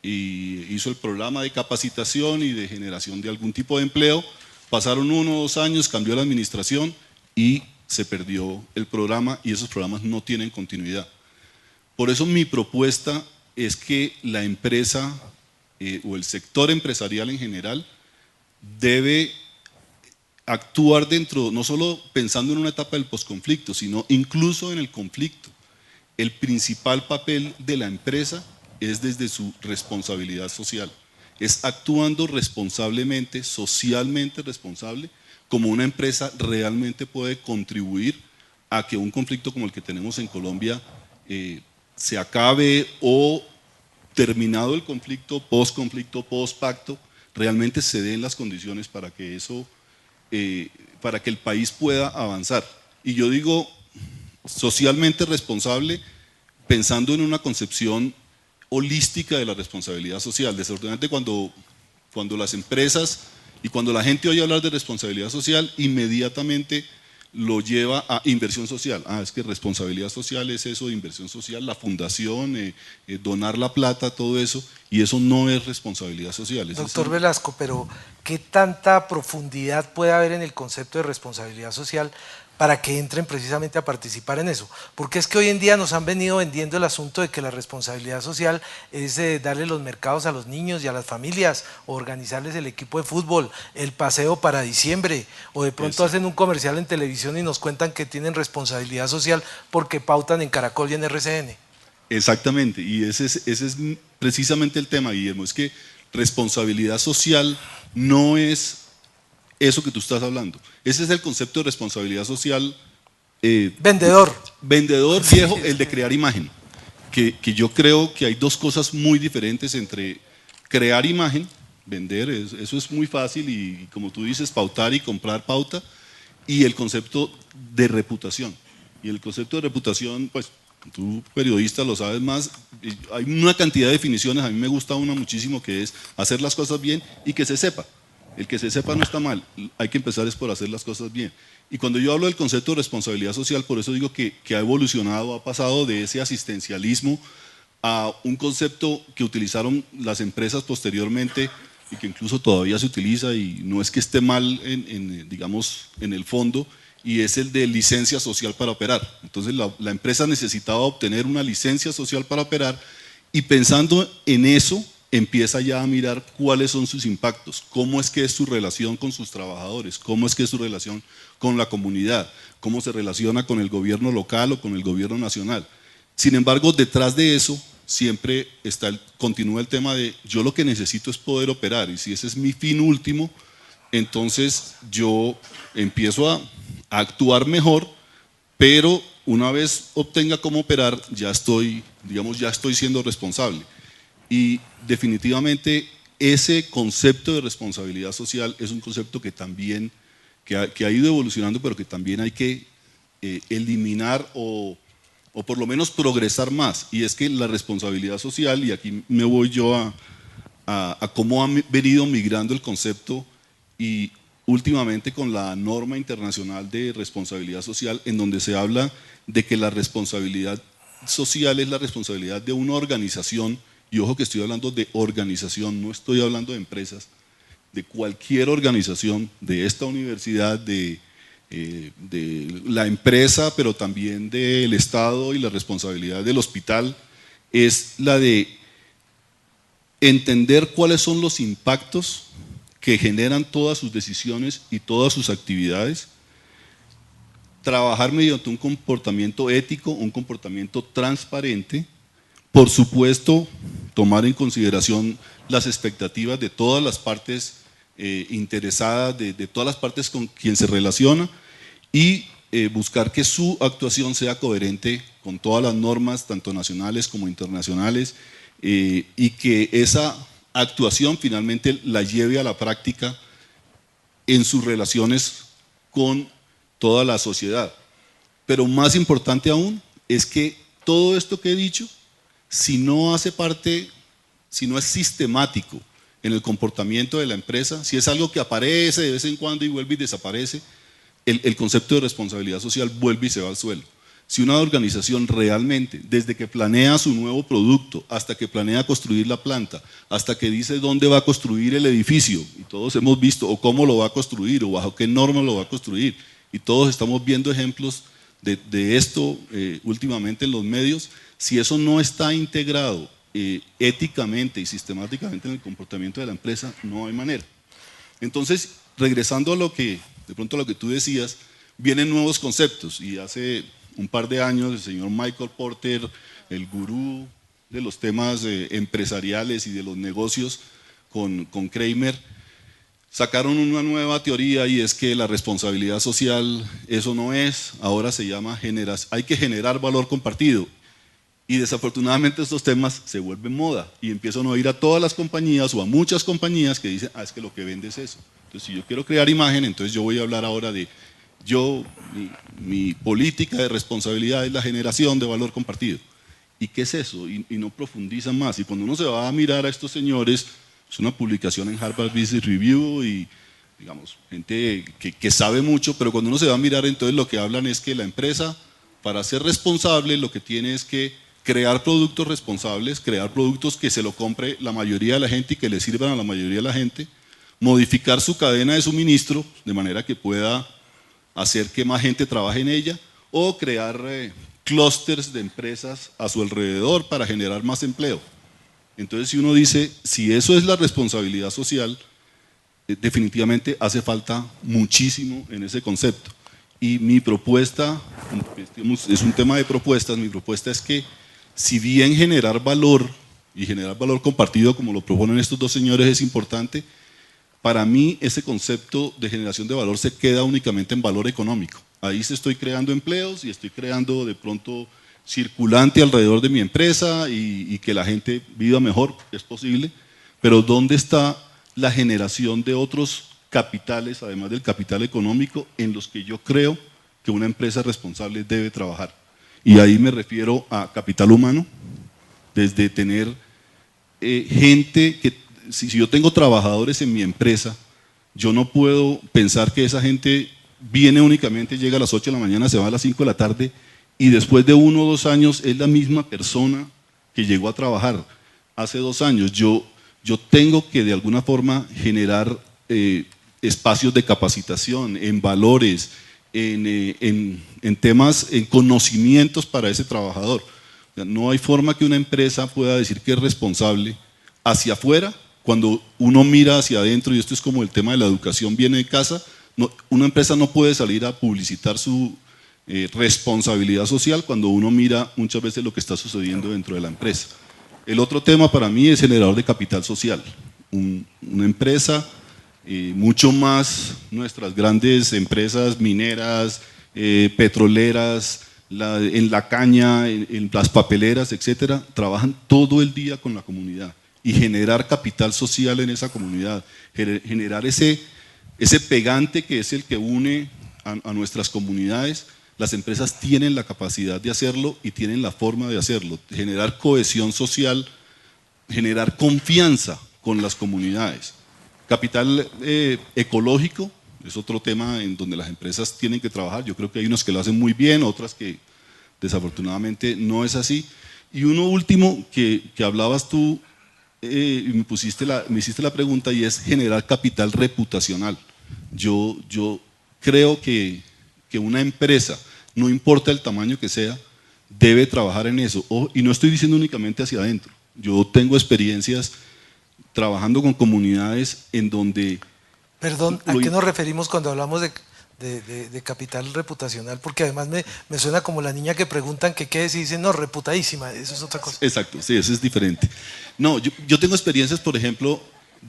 y hizo el programa de capacitación y de generación de algún tipo de empleo, pasaron 1 o 2 años, cambió la administración y se perdió el programa y esos programas no tienen continuidad. Por eso mi propuesta es que la empresa o el sector empresarial en general debe actuar dentro, no solo pensando en una etapa del posconflicto, sino incluso en el conflicto. El principal papel de la empresa es desde su responsabilidad social, es actuando responsablemente, socialmente responsable, como una empresa realmente puede contribuir a que un conflicto como el que tenemos en Colombia se acabe o terminado el conflicto, post-pacto, realmente se den las condiciones para que eso, para que el país pueda avanzar. Y yo digo socialmente responsable pensando en una concepción holística de la responsabilidad social. Desafortunadamente cuando las empresas y cuando la gente oye hablar de responsabilidad social, inmediatamente lo lleva a inversión social. Es que responsabilidad social es eso de inversión social, la fundación, donar la plata, todo eso, y eso no es responsabilidad social. Doctor Velasco, pero ¿qué tanta profundidad puede haber en el concepto de responsabilidad social para que entren precisamente a participar en eso? Porque es que hoy en día nos han venido vendiendo el asunto de que la responsabilidad social es darle los mercados a los niños y a las familias, o organizarles el equipo de fútbol, el paseo para diciembre, o de pronto hacen un comercial en televisión y nos cuentan que tienen responsabilidad social porque pautan en Caracol y en RCN. Exactamente, y ese es precisamente el tema, Guillermo, es que responsabilidad social no es eso que tú estás hablando. Ese es el concepto de responsabilidad social. Vendedor Viejo, el de crear imagen. Que yo creo que hay dos cosas muy diferentes entre crear imagen, vender, eso es muy fácil y como tú dices, pautar y comprar pauta, y el concepto de reputación. Y el concepto de reputación, pues tú periodista lo sabes más, hay una cantidad de definiciones, a mí me gusta una muchísimo que es hacer las cosas bien y que se sepa. El que se sepa no está mal, hay que empezar es por hacer las cosas bien. Y cuando yo hablo del concepto de responsabilidad social, por eso digo que ha evolucionado, ha pasado de ese asistencialismo a un concepto que utilizaron las empresas posteriormente y que incluso todavía se utiliza y no es que esté mal digamos, en el fondo, y es el de licencia social para operar. Entonces la empresa necesitaba obtener una licencia social para operar y pensando en eso empieza ya a mirar cuáles son sus impactos, cómo es que es su relación con sus trabajadores, cómo es que es su relación con la comunidad, cómo se relaciona con el gobierno local o con el gobierno nacional. Sin embargo, detrás de eso siempre continúa el tema de yo lo que necesito es poder operar y si ese es mi fin último, entonces yo empiezo a actuar mejor, pero una vez obtenga cómo operar ya estoy siendo responsable. Y definitivamente ese concepto de responsabilidad social es un concepto que también que ha ido evolucionando, pero que también hay que eliminar o por lo menos progresar más, y es que la responsabilidad social, y aquí me voy yo a cómo ha venido migrando el concepto, y últimamente con la norma internacional de responsabilidad social, en donde se habla de que la responsabilidad social es la responsabilidad de una organización, y ojo que estoy hablando de organización, no estoy hablando de empresas, de cualquier organización, de esta universidad, de la empresa, pero también del Estado, y la responsabilidad del hospital es la de entender cuáles son los impactos que generan todas sus decisiones y todas sus actividades, trabajar mediante un comportamiento ético, un comportamiento transparente, por supuesto tomar en consideración las expectativas de todas las partes interesadas, de todas las partes con quien se relaciona, y buscar que su actuación sea coherente con todas las normas, tanto nacionales como internacionales, y que esa actuación finalmente la lleve a la práctica en sus relaciones con toda la sociedad. Pero más importante aún es que todo esto que he dicho, si no hace parte, si no es sistemático en el comportamiento de la empresa, si es algo que aparece de vez en cuando y vuelve y desaparece, el concepto de responsabilidad social vuelve y se va al suelo. Si una organización realmente, desde que planea su nuevo producto, hasta que planea construir la planta, hasta que dice dónde va a construir el edificio, y todos hemos visto, o cómo lo va a construir, o bajo qué normas lo va a construir, y todos estamos viendo ejemplos de esto últimamente en los medios, si eso no está integrado éticamente y sistemáticamente en el comportamiento de la empresa, no hay manera. Entonces, regresando a lo que, de pronto a lo que tú decías, vienen nuevos conceptos, y hace un par de años el señor Michael Porter, el gurú de los temas empresariales y de los negocios con Kramer, sacaron una nueva teoría, y es que la responsabilidad social, eso no es, ahora se llama hay que generar valor compartido. Y desafortunadamente estos temas se vuelven moda y empiezan a oír a todas las compañías o a muchas compañías que dicen, es que lo que vende es eso. Entonces, si yo quiero crear imagen, entonces yo voy a hablar ahora de mi política de responsabilidad es la generación de valor compartido. ¿Y qué es eso? Y no profundizan más. Y cuando uno se va a mirar a estos señores, es una publicación en Harvard Business Review y, digamos, gente que sabe mucho, pero cuando uno se va a mirar, entonces lo que hablan es que la empresa, para ser responsable, lo que tiene es que crear productos responsables, crear productos que se lo compre la mayoría de la gente y que le sirvan a la mayoría de la gente, modificar su cadena de suministro de manera que pueda hacer que más gente trabaje en ella, o crear clústeres de empresas a su alrededor para generar más empleo. Entonces, si uno dice, si eso es la responsabilidad social, definitivamente hace falta muchísimo en ese concepto. Y mi propuesta, es un tema de propuestas, mi propuesta es que si bien generar valor y generar valor compartido, como lo proponen estos dos señores, es importante, para mí ese concepto de generación de valor se queda únicamente en valor económico. Ahí se estoy creando empleos y estoy creando de pronto circulante alrededor de mi empresa y que la gente viva mejor, es posible, pero ¿dónde está la generación de otros capitales, además del capital económico, en los que yo creo que una empresa responsable debe trabajar? Y ahí me refiero a capital humano, desde tener gente que, si yo tengo trabajadores en mi empresa Yo no puedo pensar que esa gente viene únicamente, llega a las 8 de la mañana, se va a las 5 de la tarde y después de 1 o 2 años es la misma persona que llegó a trabajar hace 2 años. Yo tengo que de alguna forma generar espacios de capacitación, en valores, en temas, en conocimientos para ese trabajador. O sea, no hay forma que una empresa pueda decir que es responsable hacia afuera cuando uno mira hacia adentro, y esto es como el tema de la educación viene de casa. Una empresa no puede salir a publicitar su responsabilidad social cuando uno mira muchas veces lo que está sucediendo dentro de la empresa. El otro tema para mí es generador de capital social. Una empresa, mucho más nuestras grandes empresas mineras, petroleras, en la caña, en las papeleras, etcétera, trabajan todo el día con la comunidad y generar capital social en esa comunidad, generar ese pegante que es el que une a nuestras comunidades. Las empresas tienen la capacidad de hacerlo y tienen la forma de hacerlo, generar cohesión social, generar confianza con las comunidades. Capital ecológico es otro tema en donde las empresas tienen que trabajar. Yo creo que hay unas que lo hacen muy bien, otras que desafortunadamente no es así. Y uno último que hablabas tú, me hiciste la pregunta, y es generar capital reputacional. Yo creo que una empresa, no importa el tamaño que sea, debe trabajar en eso. Y no estoy diciendo únicamente hacia adentro. Yo tengo experiencias trabajando con comunidades en donde… Perdón, ¿a qué nos referimos cuando hablamos de capital reputacional? Porque además me suena como la niña que preguntan que qué es y dicen, no, reputadísima, eso es otra cosa. Exacto, sí, eso es diferente. No, yo tengo experiencias, por ejemplo,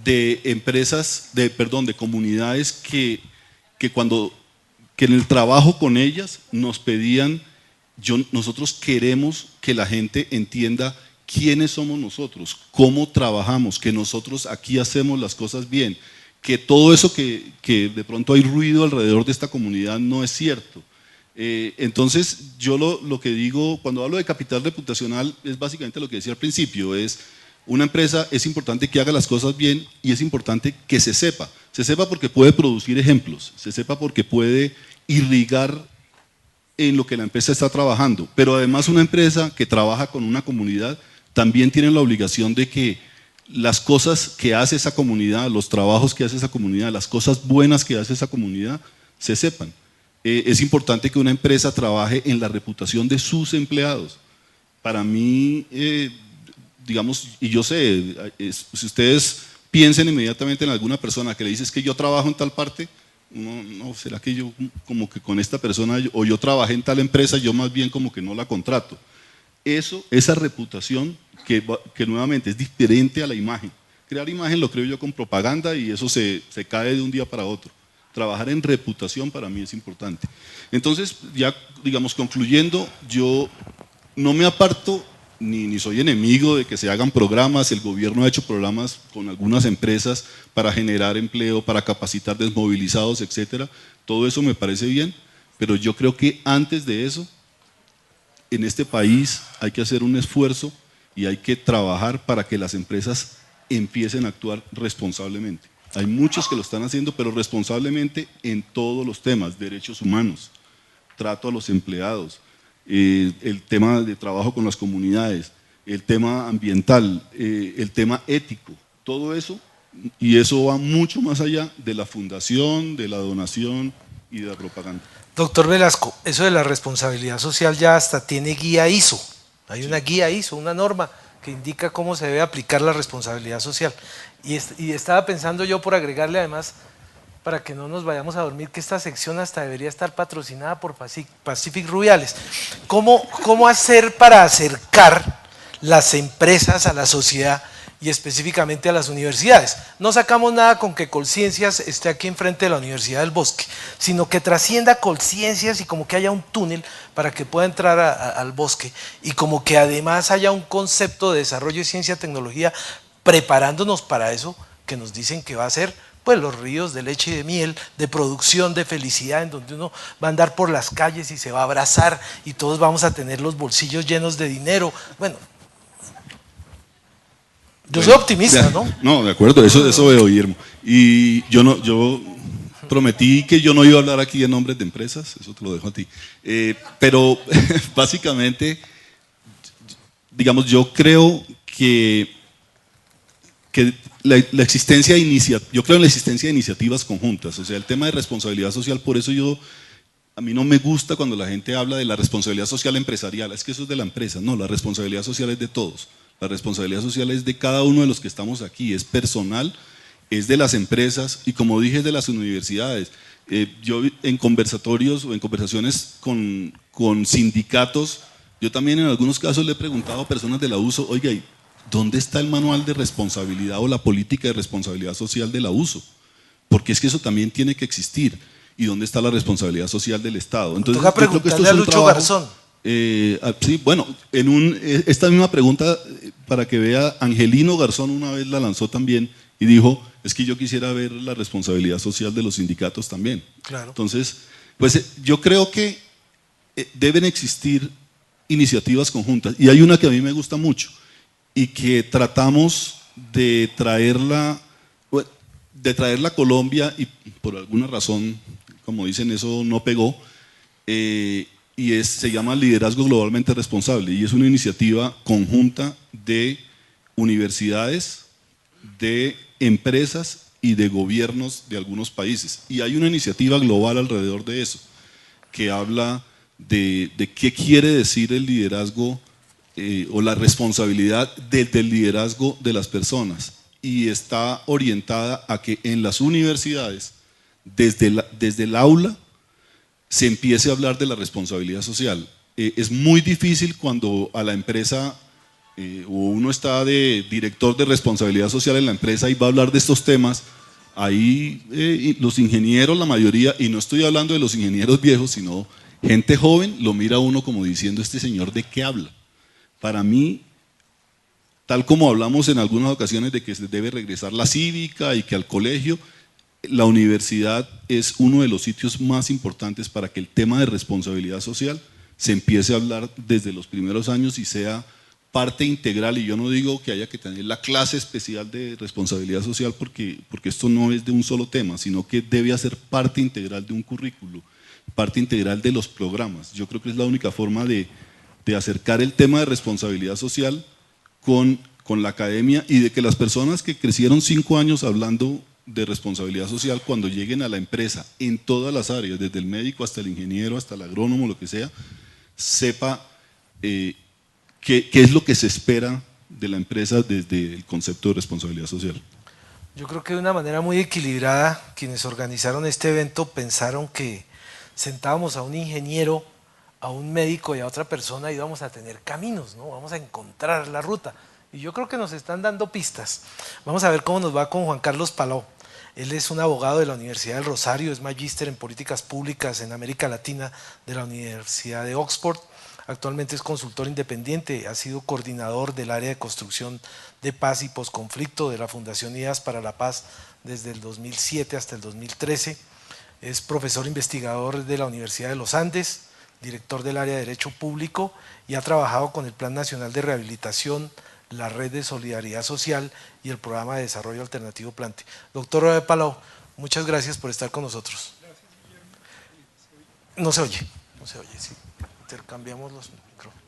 de empresas, de comunidades que en el trabajo con ellas nos pedían, nosotros queremos que la gente entienda quiénes somos nosotros, cómo trabajamos, que nosotros aquí hacemos las cosas bien, que todo eso que de pronto hay ruido alrededor de esta comunidad no es cierto. Entonces yo lo que digo cuando hablo de capital reputacional es básicamente lo que decía al principio, es una empresa es importante que haga las cosas bien y es importante que se sepa porque puede producir ejemplos, se sepa porque puede irrigar en lo que la empresa está trabajando, pero además una empresa que trabaja con una comunidad también tiene la obligación de que las cosas que hace esa comunidad, los trabajos que hace esa comunidad, las cosas buenas que hace esa comunidad, se sepan. Es importante que una empresa trabaje en la reputación de sus empleados. Para mí, digamos, y yo sé, si ustedes piensen inmediatamente en alguna persona que le dice es que yo trabajo en tal parte, no, será que yo como que con esta persona, o yo trabajé en tal empresa, yo más bien como que no la contrato. Esa reputación que nuevamente es diferente a la imagen. Crear imagen lo creo yo con propaganda y eso se cae de un día para otro. Trabajar en reputación para mí es importante. Entonces, ya digamos concluyendo, yo no me aparto ni soy enemigo de que se hagan programas. El gobierno ha hecho programas con algunas empresas para generar empleo, para capacitar desmovilizados, etcétera. Todo eso me parece bien, pero yo creo que antes de eso, en este país hay que hacer un esfuerzo y hay que trabajar para que las empresas empiecen a actuar responsablemente. Hay muchos que lo están haciendo, pero responsablemente en todos los temas, derechos humanos, trato a los empleados, el tema de trabajo con las comunidades, el tema ambiental, el tema ético, todo eso, y eso va mucho más allá de la fundación, de la donación y de la propaganda. Doctor Velasco, eso de la responsabilidad social ya hasta tiene guía ISO. Hay una guía ISO, una norma que indica cómo se debe aplicar la responsabilidad social. Y estaba pensando yo por agregarle además, para que no nos vayamos a dormir, que esta sección hasta debería estar patrocinada por Pacific Rubiales. ¿Cómo hacer para acercar las empresas a la sociedad y específicamente a las universidades? No sacamos nada con que Colciencias esté aquí enfrente de la Universidad del Bosque, sino que trascienda Colciencias y como que haya un túnel para que pueda entrar al bosque y como que además haya un concepto de desarrollo de ciencia y tecnología preparándonos para eso que nos dicen que va a ser pues los ríos de leche y de miel, de producción, de felicidad, en donde uno va a andar por las calles y se va a abrazar y todos vamos a tener los bolsillos llenos de dinero. Bueno, Yo soy optimista, ¿no? No, de acuerdo, eso veo, Guillermo. Y yo prometí que yo no iba a hablar aquí en nombres de empresas, eso te lo dejo a ti. Pero básicamente, digamos, yo creo que la existencia yo creo en la existencia de iniciativas conjuntas, o sea, el tema de responsabilidad social, por eso a mí no me gusta cuando la gente habla de la responsabilidad social empresarial, es que eso es de la empresa, no, la responsabilidad social es de todos, la responsabilidad social es de cada uno de los que estamos aquí, es personal, es de las empresas y como dije, es de las universidades. Yo en conversatorios o en conversaciones con sindicatos, yo también en algunos casos le he preguntado a personas de la USO, oiga, ¿dónde está el manual de responsabilidad o la política de responsabilidad social de la USO? Porque es que eso también tiene que existir. ¿Y dónde está la responsabilidad social del Estado? Entonces, toca preguntarle a Lucho Garzón. Sí, bueno, esta misma pregunta, para que vea, Angelino Garzón una vez la lanzó también y dijo, es que yo quisiera ver la responsabilidad social de los sindicatos también. Claro. Entonces, pues yo creo que deben existir iniciativas conjuntas y hay una que a mí me gusta mucho y que tratamos de traerla a Colombia y por alguna razón, como dicen, eso no pegó, se llama Liderazgo Globalmente Responsable y es una iniciativa conjunta de universidades, de empresas y de gobiernos de algunos países. Y hay una iniciativa global alrededor de eso, que habla de qué quiere decir el liderazgo o la responsabilidad del liderazgo de las personas y está orientada a que en las universidades, desde el aula, se empiece a hablar de la responsabilidad social. Es muy difícil cuando a la empresa o uno está de director de responsabilidad social en la empresa y va a hablar de estos temas, ahí los ingenieros, la mayoría, y no estoy hablando de los ingenieros viejos, sino gente joven, lo mira a uno como diciendo, este señor ¿de qué habla? Para mí, tal como hablamos en algunas ocasiones de que se debe regresar la cívica y que al colegio, la universidad es uno de los sitios más importantes para que el tema de responsabilidad social se empiece a hablar desde los primeros años y sea parte integral, y yo no digo que haya que tener la clase especial de responsabilidad social porque esto no es de un solo tema, sino que debe ser parte integral de un currículo, parte integral de los programas. Yo creo que es la única forma de acercar el tema de responsabilidad social con la academia y de que las personas que crecieron 5 años hablando de responsabilidad social, cuando lleguen a la empresa en todas las áreas, desde el médico hasta el ingeniero, hasta el agrónomo, lo que sea, sepa qué es lo que se espera de la empresa desde el concepto de responsabilidad social. Yo creo que de una manera muy equilibrada, quienes organizaron este evento pensaron que sentábamos a un ingeniero, a un médico y a otra persona y íbamos a tener caminos, ¿no? Vamos a encontrar la ruta. Y yo creo que nos están dando pistas. Vamos a ver cómo nos va con Juan Carlos Palau. Él es un abogado de la Universidad del Rosario, es magíster en políticas públicas en América Latina de la Universidad de Oxford. Actualmente es consultor independiente, ha sido coordinador del área de construcción de paz y posconflicto de la Fundación Ideas para la Paz desde el 2007 hasta el 2013. Es profesor investigador de la Universidad de los Andes, director del área de Derecho Público y ha trabajado con el Plan Nacional de Rehabilitación, la Red de Solidaridad Social y el Programa de Desarrollo Alternativo Plante. Doctor Palau, muchas gracias por estar con nosotros. No se oye, sí. Intercambiamos los micrófonos.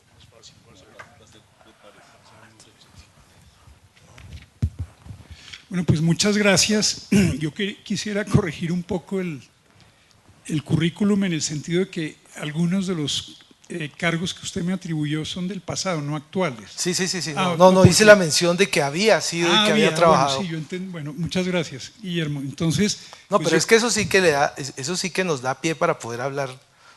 Bueno, pues muchas gracias. Yo quisiera corregir un poco el currículum en el sentido de que algunos de los cargos que usted me atribuyó son del pasado, no actuales. Sí. Ah, no hice la mención de que había sido y que había trabajado. Bueno, sí, yo entiendo. Bueno, muchas gracias, Guillermo. Entonces, no, pues pero es que eso sí que nos da pie para poder hablar,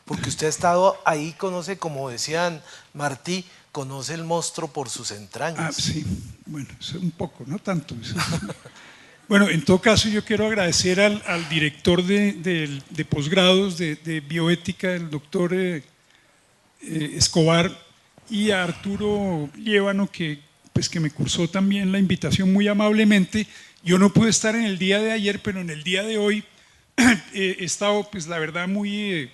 porque usted ha estado ahí, conoce, como decían Martí, conoce el monstruo por sus entrañas. Ah, sí, bueno, un poco, no tanto. Bueno, en todo caso yo quiero agradecer al director de posgrados de bioética, el doctor Escobar, y a Arturo Liévano, que me cursó también la invitación muy amablemente. Yo no pude estar en el día de ayer, pero en el día de hoy he estado, pues la verdad, muy,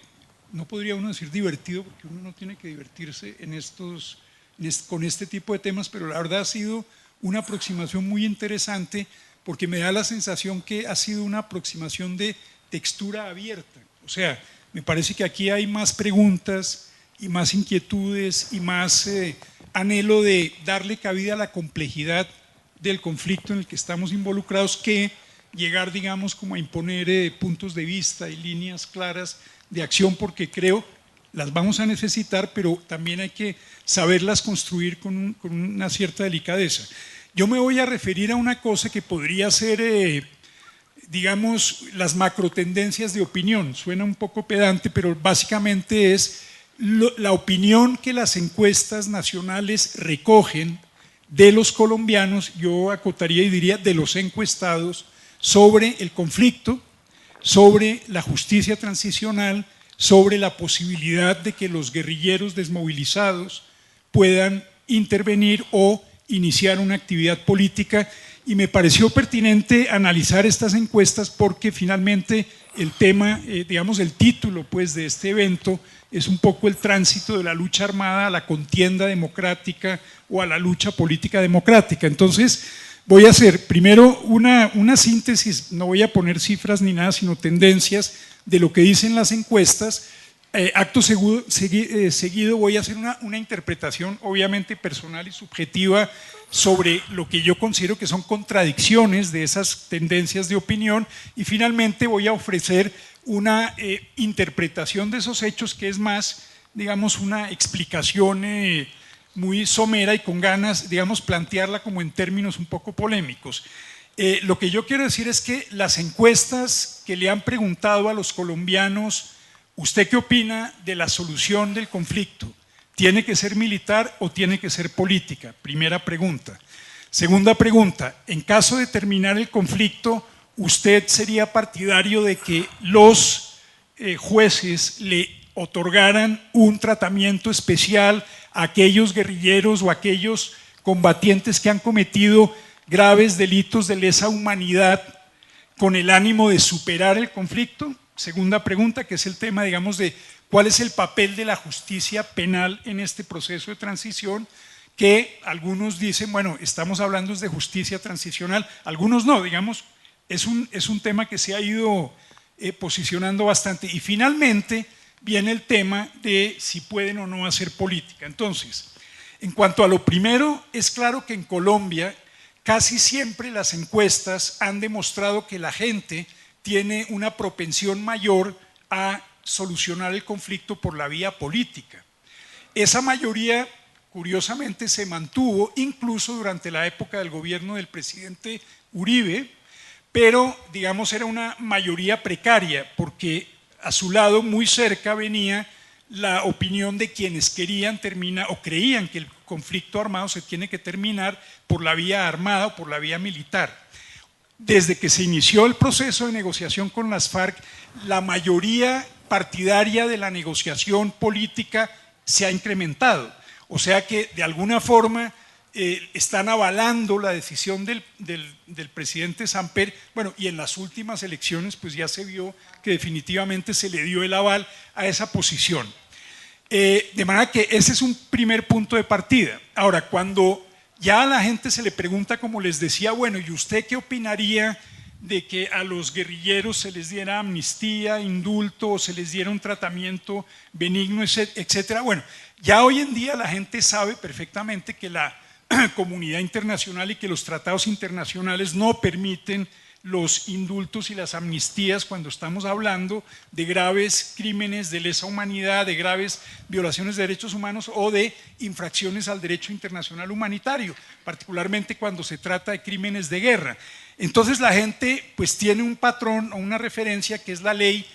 no podría uno decir divertido, porque uno no tiene que divertirse con este tipo de temas, pero la verdad ha sido una aproximación muy interesante porque me da la sensación que ha sido una aproximación de textura abierta. O sea, me parece que aquí hay más preguntas y más inquietudes y más anhelo de darle cabida a la complejidad del conflicto en el que estamos involucrados que llegar, digamos, como a imponer puntos de vista y líneas claras de acción, porque creo las vamos a necesitar, pero también hay que saberlas construir con una cierta delicadeza. Yo me voy a referir a una cosa que podría ser, digamos, las macrotendencias de opinión. Suena un poco pedante, pero básicamente es la opinión que las encuestas nacionales recogen de los colombianos, yo acotaría y diría de los encuestados, sobre el conflicto, sobre la justicia transicional, sobre la posibilidad de que los guerrilleros desmovilizados puedan intervenir o iniciar una actividad política, y me pareció pertinente analizar estas encuestas porque finalmente el tema, digamos el título pues de este evento es un poco el tránsito de la lucha armada a la contienda democrática o a la lucha política democrática. Entonces voy a hacer primero una síntesis, no voy a poner cifras ni nada, sino tendencias de lo que dicen las encuestas. Acto seguido voy a hacer una interpretación obviamente personal y subjetiva sobre lo que yo considero que son contradicciones de esas tendencias de opinión, y finalmente voy a ofrecer una interpretación de esos hechos que es más, digamos, una explicación muy somera y con ganas, digamos, plantearla como en términos un poco polémicos. Lo que yo quiero decir es que las encuestas que le han preguntado a los colombianos, ¿usted qué opina de la solución del conflicto? ¿Tiene que ser militar o tiene que ser política? Primera pregunta. Segunda pregunta, en caso de terminar el conflicto, ¿usted sería partidario de que los jueces le otorgaran un tratamiento especial a aquellos guerrilleros o a aquellos combatientes que han cometido graves delitos de lesa humanidad con el ánimo de superar el conflicto? Segunda pregunta, que es el tema, digamos, de cuál es el papel de la justicia penal en este proceso de transición, que algunos dicen, bueno, estamos hablando de justicia transicional, algunos no, digamos, es un tema que se ha ido posicionando bastante. Y finalmente viene el tema de si pueden o no hacer política. Entonces, en cuanto a lo primero, es claro que en Colombia casi siempre las encuestas han demostrado que la gente tiene una propensión mayor a solucionar el conflicto por la vía política. Esa mayoría, curiosamente, se mantuvo incluso durante la época del gobierno del presidente Uribe, pero, digamos, era una mayoría precaria, porque a su lado, muy cerca, venía la opinión de quienes querían terminar o creían que el conflicto armado se tiene que terminar por la vía armada o por la vía militar. Desde que se inició el proceso de negociación con las FARC, la mayoría partidaria de la negociación política se ha incrementado. O sea que de alguna forma están avalando la decisión del presidente Samper. Bueno, y en las últimas elecciones pues ya se vio que definitivamente se le dio el aval a esa posición. De manera que ese es un primer punto de partida. Ahora, cuando ya a la gente se le pregunta, como les decía, bueno, ¿y usted qué opinaría de que a los guerrilleros se les diera amnistía, indulto, o se les diera un tratamiento benigno, etcétera? Bueno, ya hoy en día la gente sabe perfectamente que la comunidad internacional y que los tratados internacionales no permiten los indultos y las amnistías cuando estamos hablando de graves crímenes de lesa humanidad, de graves violaciones de derechos humanos o de infracciones al derecho internacional humanitario, particularmente cuando se trata de crímenes de guerra. Entonces la gente pues tiene un patrón o una referencia que es la ley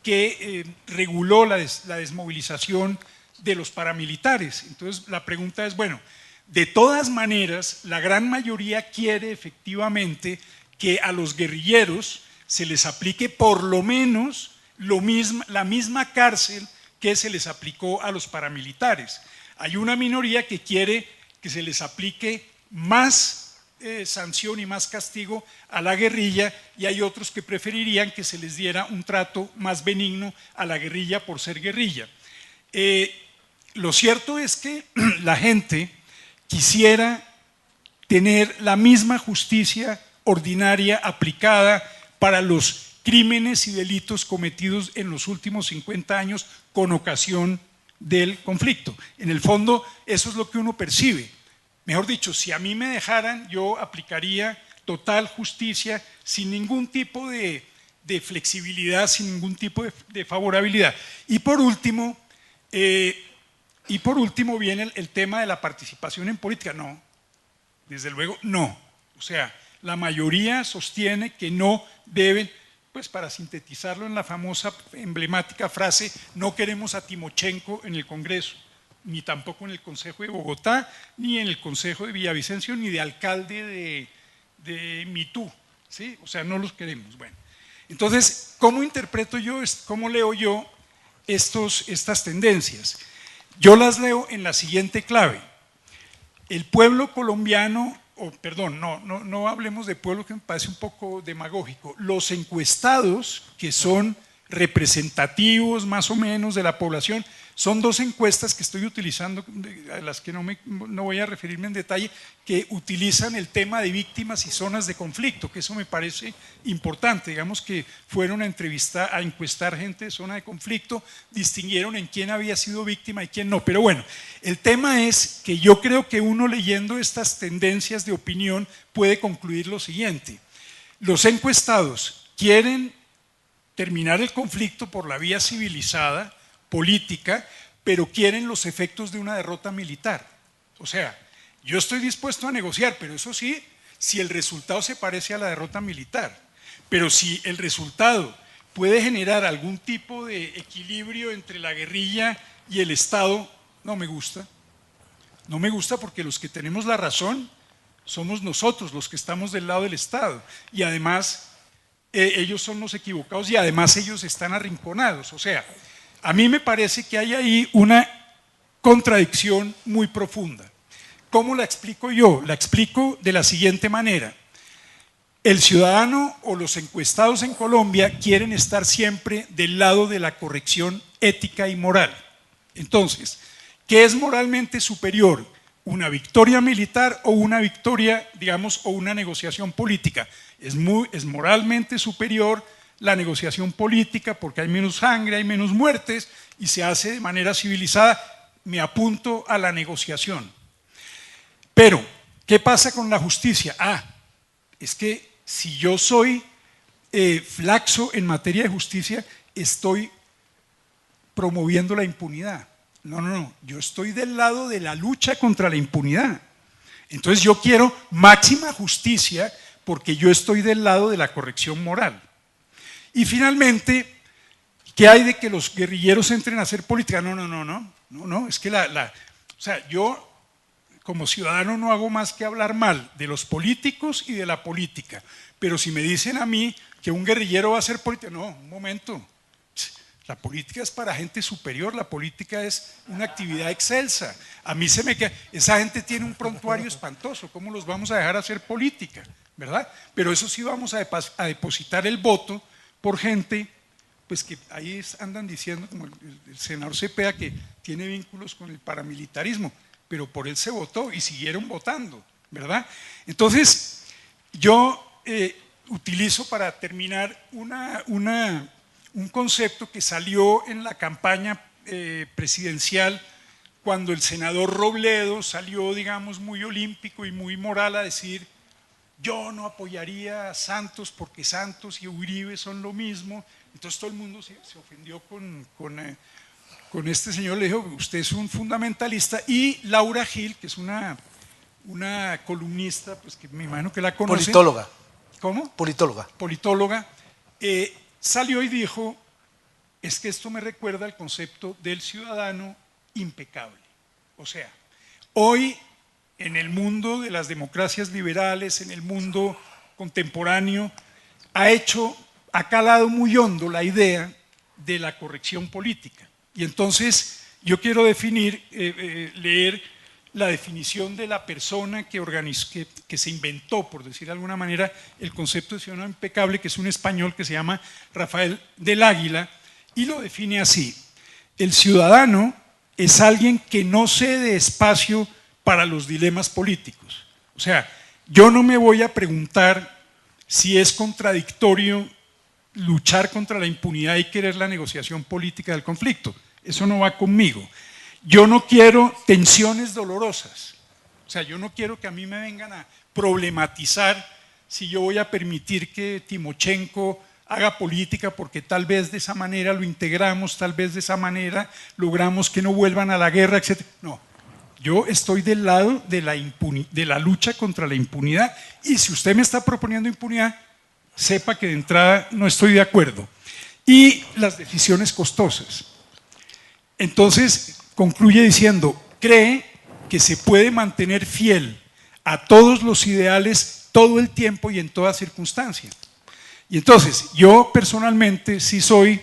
que reguló la desmovilización de los paramilitares. Entonces la pregunta es, bueno, de todas maneras la gran mayoría quiere efectivamente que a los guerrilleros se les aplique por lo menos la misma cárcel que se les aplicó a los paramilitares. Hay una minoría que quiere que se les aplique más sanción y más castigo a la guerrilla, y hay otros que preferirían que se les diera un trato más benigno a la guerrilla por ser guerrilla. Lo cierto es que la gente quisiera tener la misma justicia ordinaria aplicada para los crímenes y delitos cometidos en los últimos 50 años con ocasión del conflicto. En el fondo, eso es lo que uno percibe. Mejor dicho, si a mí me dejaran, yo aplicaría total justicia sin ningún tipo de flexibilidad, sin ningún tipo de favorabilidad. Y por último viene el tema de la participación en política. No, desde luego no. O sea, la mayoría sostiene que no deben, pues para sintetizarlo en la famosa emblemática frase, no queremos a Timochenko en el Congreso, ni tampoco en el Consejo de Bogotá, ni en el Consejo de Villavicencio, ni de alcalde de Mitú, ¿sí? O sea, no los queremos. Bueno, entonces, ¿cómo interpreto yo, cómo leo yo estas tendencias? Yo las leo en la siguiente clave. El pueblo colombiano, no hablemos de pueblo, que me parece un poco demagógico. Los encuestados, que son representativos más o menos de la población, son dos encuestas que estoy utilizando, a las que no voy a referirme en detalle, que utilizan el tema de víctimas y zonas de conflicto, que eso me parece importante. Digamos que fueron a encuestar gente de zona de conflicto, distinguieron en quién había sido víctima y quién no. Pero bueno, el tema es que yo creo que uno leyendo estas tendencias de opinión puede concluir lo siguiente. Los encuestados quieren terminar el conflicto por la vía civilizada, política, pero quieren los efectos de una derrota militar. O sea, yo estoy dispuesto a negociar, pero eso sí, si el resultado se parece a la derrota militar. Pero si el resultado puede generar algún tipo de equilibrio entre la guerrilla y el Estado, no me gusta. No me gusta porque los que tenemos la razón somos nosotros, los que estamos del lado del Estado. Y además, ellos son los equivocados y además ellos están arrinconados. O sea, a mí me parece que hay ahí una contradicción muy profunda. ¿Cómo la explico yo? La explico de la siguiente manera. El ciudadano o los encuestados en Colombia quieren estar siempre del lado de la corrección ética y moral. Entonces, ¿qué es moralmente superior? ¿Una victoria militar o una victoria, digamos, o una negociación política? Es moralmente superior la negociación política porque hay menos sangre, hay menos muertes y se hace de manera civilizada. Me apunto a la negociación. Pero, ¿qué pasa con la justicia? Es que si yo soy flaxo en materia de justicia, estoy promoviendo la impunidad. No, yo estoy del lado de la lucha contra la impunidad. Entonces yo quiero máxima justicia porque yo estoy del lado de la corrección moral. Y finalmente, ¿qué hay de que los guerrilleros entren a hacer política? No, es que o sea, yo como ciudadano no hago más que hablar mal de los políticos y de la política. Pero si me dicen a mí que un guerrillero va a hacer política, no, un momento. La política es para gente superior, la política es una actividad excelsa. A mí se me queda, esa gente tiene un prontuario espantoso, ¿cómo los vamos a dejar hacer política? ¿Verdad? Pero eso sí vamos a depositar el voto por gente, pues que ahí andan diciendo, como el senador Cepeda, que tiene vínculos con el paramilitarismo, pero por él se votó y siguieron votando, ¿verdad? Entonces, yo utilizo para terminar un concepto que salió en la campaña presidencial cuando el senador Robledo salió, digamos, muy olímpico y muy moral a decir: yo no apoyaría a Santos porque Santos y Uribe son lo mismo. Entonces todo el mundo se ofendió con este señor, le dijo: usted es un fundamentalista. Y Laura Gil, que es una columnista, pues que me imagino que la conoce. Politóloga. ¿Cómo? Politóloga. Salió y dijo: es que esto me recuerda al concepto del ciudadano impecable. O sea, hoy en el mundo de las democracias liberales, en el mundo contemporáneo, ha calado muy hondo la idea de la corrección política. Y entonces yo quiero leer la definición de la persona que se inventó, por decir de alguna manera, el concepto de ciudadano impecable, que es un español que se llama Rafael del Águila, y lo define así: el ciudadano es alguien que no cede espacio para los dilemas políticos. O sea, yo no me voy a preguntar si es contradictorio luchar contra la impunidad y querer la negociación política del conflicto. Eso no va conmigo. Yo no quiero tensiones dolorosas. O sea, yo no quiero que a mí me vengan a problematizar si yo voy a permitir que Timochenko haga política porque tal vez de esa manera lo integramos, tal vez de esa manera logramos que no vuelvan a la guerra, etc. No, yo estoy del lado de la lucha contra la impunidad, y si usted me está proponiendo impunidad, sepa que de entrada no estoy de acuerdo. Y las decisiones costosas. Entonces, concluye diciendo, cree que se puede mantener fiel a todos los ideales todo el tiempo y en toda circunstancia. Y entonces, yo personalmente sí soy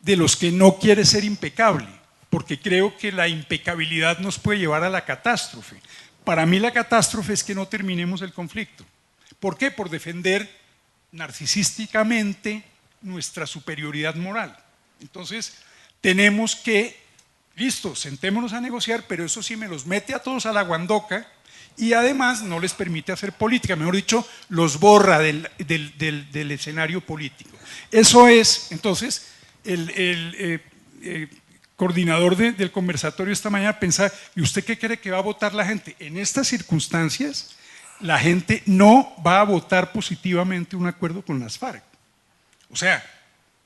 de los que no quiere ser impecable, porque creo que la impecabilidad nos puede llevar a la catástrofe. Para mí la catástrofe es que no terminemos el conflicto. ¿Por qué? Por defender narcisísticamente nuestra superioridad moral. Entonces, tenemos que, listo, sentémonos a negociar, pero eso sí me los mete a todos a la guandoca y además no les permite hacer política, mejor dicho, los borra del escenario político. Eso es, entonces, el coordinador del conversatorio esta mañana pensaba, ¿y usted qué cree que va a votar la gente? En estas circunstancias, la gente no va a votar positivamente un acuerdo con las FARC. O sea,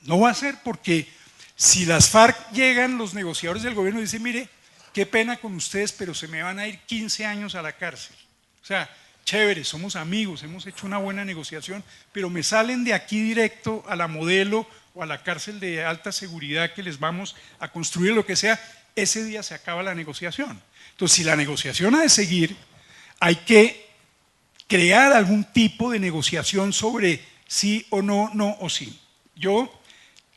no va a ser, porque si las FARC llegan, los negociadores del gobierno dicen, mire, qué pena con ustedes, pero se me van a ir 15 años a la cárcel. O sea, chévere, somos amigos, hemos hecho una buena negociación, pero me salen de aquí directo a la Modelo o a la cárcel de alta seguridad que les vamos a construir, lo que sea, ese día se acaba la negociación. Entonces, si la negociación ha de seguir, hay que crear algún tipo de negociación sobre sí o no, no o sí. Yo,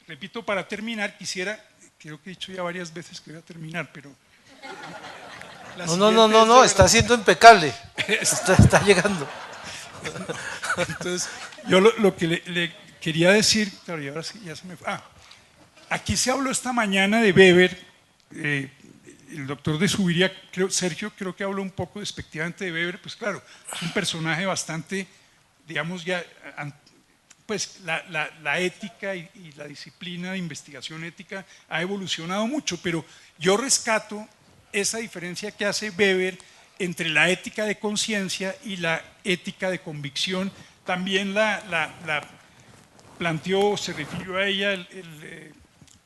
repito, para terminar, quisiera, creo que he dicho ya varias veces que voy a terminar, pero... No, está siendo impecable. Está llegando. Entonces, yo lo que le quería decir, claro, y ahora sí, ya se me fue. Aquí se habló esta mañana de Weber, el doctor de Subiría, Sergio creo que habló un poco despectivamente de Weber, pues claro, es un personaje bastante, digamos ya, pues la ética y la disciplina de investigación ética ha evolucionado mucho, pero yo rescato esa diferencia que hace Weber entre la ética de conciencia y la ética de convicción. También la planteó, se refirió a ella el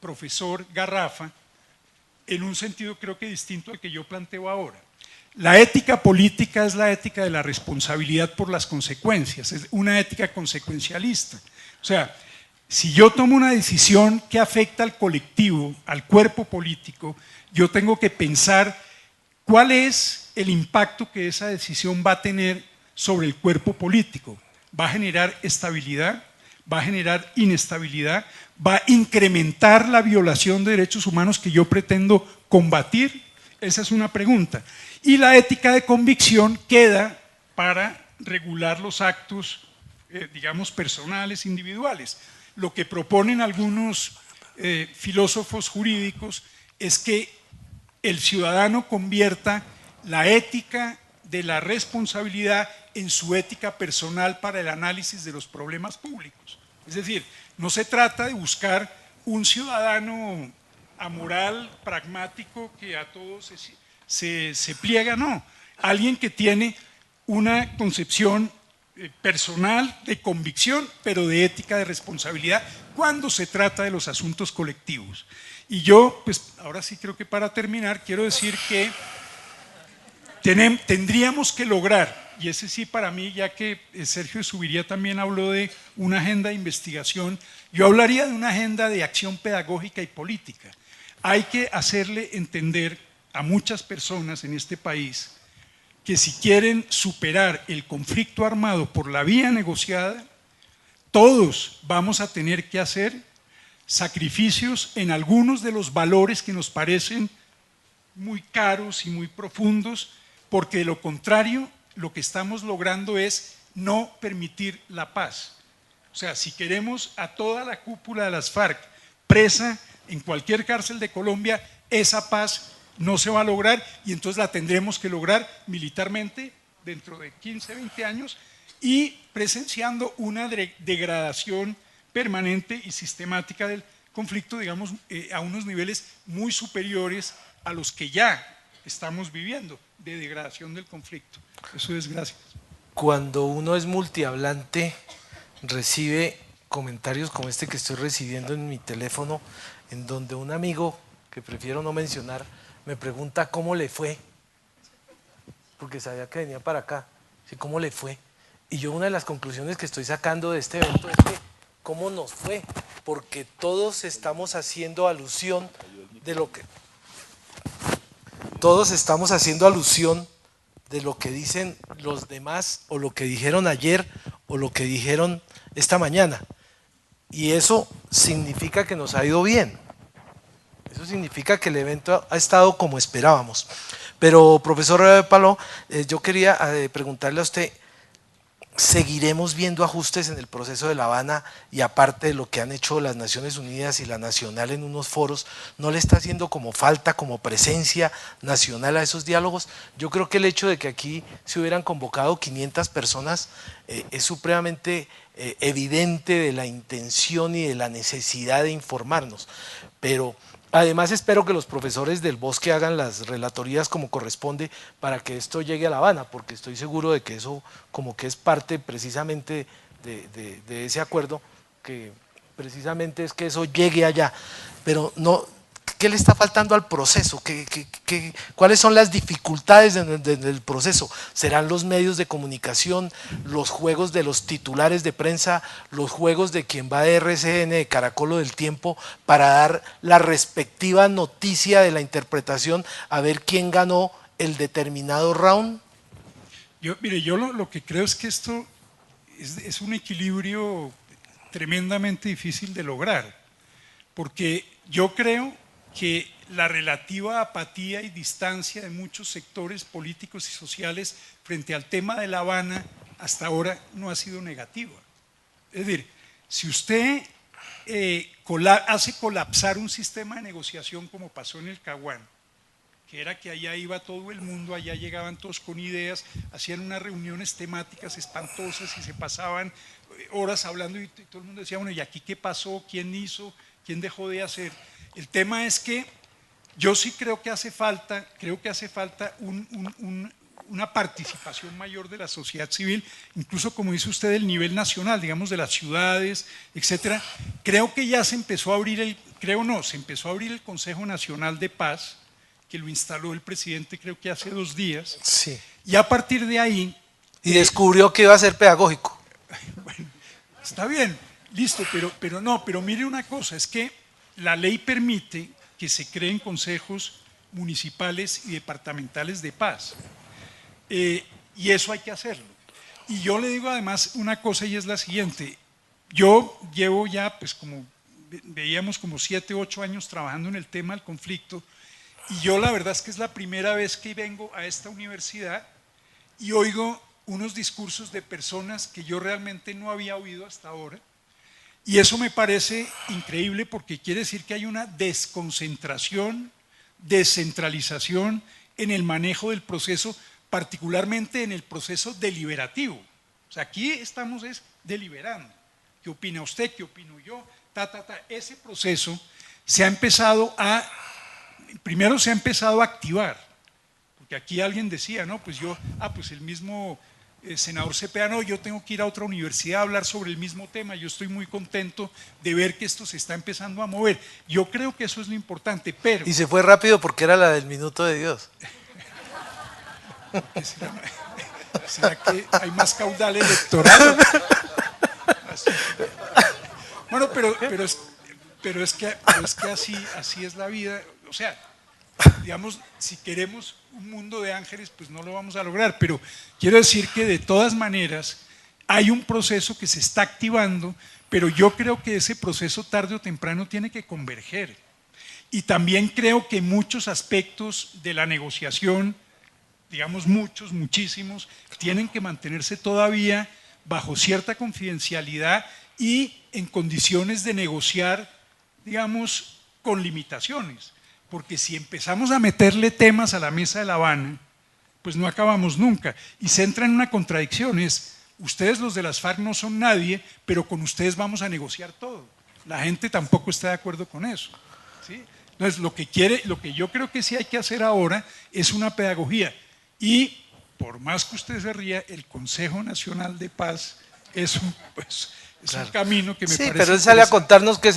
profesor Garrafa, en un sentido creo que distinto al que yo planteo ahora. La ética política es la ética de la responsabilidad por las consecuencias, es una ética consecuencialista. O sea, si yo tomo una decisión que afecta al colectivo, al cuerpo político, yo tengo que pensar cuál es el impacto que esa decisión va a tener sobre el cuerpo político. ¿Va a generar estabilidad? ¿Va a generar inestabilidad? ¿Va a incrementar la violación de derechos humanos que yo pretendo combatir? Esa es una pregunta. Y la ética de convicción queda para regular los actos, digamos, personales, individuales. Lo que proponen algunos filósofos jurídicos es que el ciudadano convierta la ética de la responsabilidad en su ética personal para el análisis de los problemas públicos. Es decir, no se trata de buscar un ciudadano amoral, pragmático, que a todos se pliega, no. Alguien que tiene una concepción personal de convicción, pero de ética de responsabilidad cuando se trata de los asuntos colectivos. Y yo, pues ahora sí creo que para terminar, quiero decir que tendríamos que lograr, y ese sí para mí, ya que Sergio Subiría también habló de una agenda de investigación, yo hablaría de una agenda de acción pedagógica y política. Hay que hacerle entender a muchas personas en este país que si quieren superar el conflicto armado por la vía negociada, todos vamos a tener que hacer sacrificios en algunos de los valores que nos parecen muy caros y muy profundos, porque de lo contrario, lo que estamos logrando es no permitir la paz. O sea, si queremos a toda la cúpula de las FARC presa en cualquier cárcel de Colombia, esa paz no se va a lograr y entonces la tendremos que lograr militarmente dentro de 15, 20 años y presenciando una degradación permanente y sistemática del conflicto, digamos, a unos niveles muy superiores a los que ya estamos viviendo de degradación del conflicto. Eso es, gracias. Cuando uno es multihablante, recibe comentarios como este que estoy recibiendo en mi teléfono, en donde un amigo, que prefiero no mencionar, me pregunta cómo le fue, porque sabía que venía para acá, ¿sí? ¿Cómo le fue? Y yo una de las conclusiones que estoy sacando de este evento es que cómo nos fue, porque todos estamos haciendo alusión de lo que dicen los demás, o lo que dijeron ayer, o lo que dijeron esta mañana. Y eso significa que nos ha ido bien. Eso significa que el evento ha estado como esperábamos. Pero, profesor Paló, yo quería preguntarle a usted, ¿seguiremos viendo ajustes en el proceso de La Habana? Y aparte de lo que han hecho las Naciones Unidas y la Nacional en unos foros, ¿no le está haciendo como falta, como presencia nacional a esos diálogos? Yo creo que el hecho de que aquí se hubieran convocado 500 personas es supremamente evidente de la intención y de la necesidad de informarnos. Pero además espero que los profesores del Bosque hagan las relatorías como corresponde para que esto llegue a La Habana, porque estoy seguro de que eso como que es parte precisamente de ese acuerdo, que precisamente es que eso llegue allá. Pero no, ¿qué le está faltando al proceso? ¿Cuáles son las dificultades del proceso? ¿Serán los medios de comunicación, los juegos de los titulares de prensa, los juegos de quien va de RCN, de Caracol o del Tiempo, para dar la respectiva noticia de la interpretación, a ver quién ganó el determinado round? Mire, yo lo que creo es que esto es un equilibrio tremendamente difícil de lograr, porque yo creo que la relativa apatía y distancia de muchos sectores políticos y sociales frente al tema de La Habana hasta ahora no ha sido negativa. Es decir, si usted hace colapsar un sistema de negociación como pasó en el Caguán, que era que allá iba todo el mundo, allá llegaban todos con ideas, hacían unas reuniones temáticas espantosas y se pasaban horas hablando y todo el mundo decía, bueno, ¿y aquí qué pasó? ¿Quién hizo? ¿Quién dejó de hacer? El tema es que yo sí creo que hace falta una participación mayor de la sociedad civil, incluso como dice usted, del nivel nacional, digamos de las ciudades, etcétera. Creo que ya se empezó a abrir se empezó a abrir el Consejo Nacional de Paz, que lo instaló el presidente creo que hace 2 días. Sí. Y a partir de ahí… Y descubrió que iba a ser pedagógico. Bueno, está bien, listo, pero mire una cosa, es que la ley permite que se creen consejos municipales y departamentales de paz. Y eso hay que hacerlo. Y yo le digo además una cosa, y es la siguiente. Yo llevo ya, pues como veíamos, como 7, 8 años trabajando en el tema del conflicto, y yo la verdad es que es la primera vez que vengo a esta universidad y oigo unos discursos de personas que yo realmente no había oído hasta ahora. Y eso me parece increíble porque quiere decir que hay una desconcentración, descentralización en el manejo del proceso, particularmente en el proceso deliberativo. O sea, aquí estamos deliberando. ¿Qué opina usted? ¿Qué opino yo? Ese proceso se ha empezado primero se ha empezado a activar. Porque aquí alguien decía, no, pues pues el mismo senador Cepeda, no, yo tengo que ir a otra universidad a hablar sobre el mismo tema. Yo estoy muy contento de ver que esto se está empezando a mover. Yo creo que eso es lo importante, pero… Y se fue rápido porque era la del minuto de Dios. ¿Será que hay más caudal electoral? Bueno, pero es que así es la vida. O sea, digamos, si queremos un mundo de ángeles, pues no lo vamos a lograr. Pero quiero decir que de todas maneras hay un proceso que se está activando, pero yo creo que ese proceso tarde o temprano tiene que converger. Y también creo que muchos aspectos de la negociación, digamos muchísimos, tienen que mantenerse todavía bajo cierta confidencialidad y en condiciones de negociar, digamos, con limitaciones. Porque si empezamos a meterle temas a la mesa de La Habana, pues no acabamos nunca. Y se entra en una contradicción, ustedes los de las FARC no son nadie, pero con ustedes vamos a negociar todo. La gente tampoco está de acuerdo con eso, ¿sí? Entonces, lo que yo creo que sí hay que hacer ahora es una pedagogía. Y por más que usted se ría, el Consejo Nacional de Paz es un camino que me parece. Sí, pero él sale a contarnos que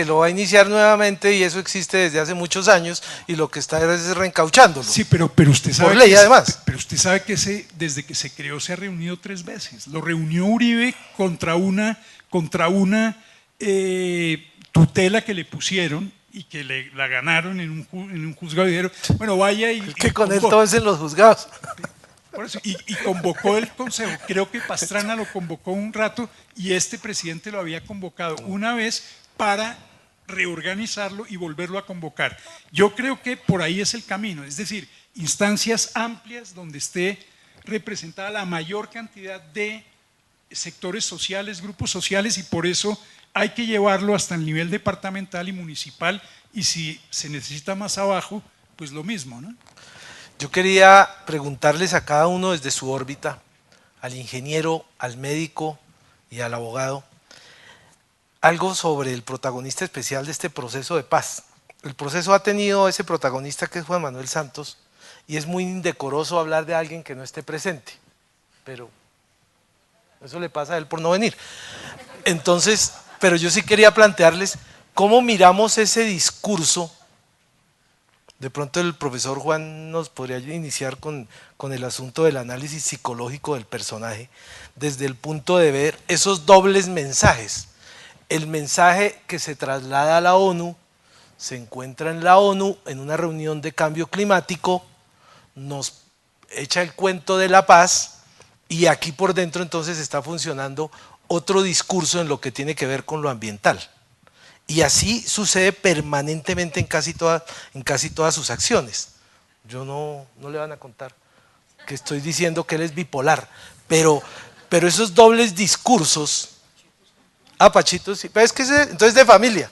lo va a iniciar nuevamente y eso existe desde hace muchos años y lo que está es reencauchándolo. Sí, pero usted sabe. Por ley, además. Pero usted sabe que desde que se creó se ha reunido 3 veces. Lo reunió Uribe contra una tutela que le pusieron y que la ganaron en un juzgado y dijeron, bueno, vaya y... Que con él todo es en los juzgados. Por eso, y convocó el consejo, creo que Pastrana lo convocó un rato y este presidente lo había convocado una vez para reorganizarlo y volverlo a convocar. Yo creo que por ahí es el camino, es decir, instancias amplias donde esté representada la mayor cantidad de sectores sociales, grupos sociales, y por eso hay que llevarlo hasta el nivel departamental y municipal, y si se necesita más abajo, pues lo mismo, ¿no? Yo quería preguntarles a cada uno desde su órbita, al ingeniero, al médico y al abogado, algo sobre el protagonista especial de este proceso de paz. El proceso ha tenido ese protagonista que es Juan Manuel Santos, y es muy indecoroso hablar de alguien que no esté presente, pero eso le pasa a él por no venir. Entonces, pero yo sí quería plantearles cómo miramos ese discurso. De pronto el profesor Juan nos podría iniciar con el asunto del análisis psicológico del personaje, desde el punto de ver esos dobles mensajes. El mensaje que se traslada a la ONU, se encuentra en la ONU en una reunión de cambio climático, nos echa el cuento de la paz, y aquí por dentro entonces está funcionando otro discurso en lo que tiene que ver con lo ambiental. Y así sucede permanentemente en casi todas sus acciones. Yo no le van a contar que estoy diciendo que él es bipolar, pero esos dobles discursos, Pachito, sí, pero es que entonces de familia,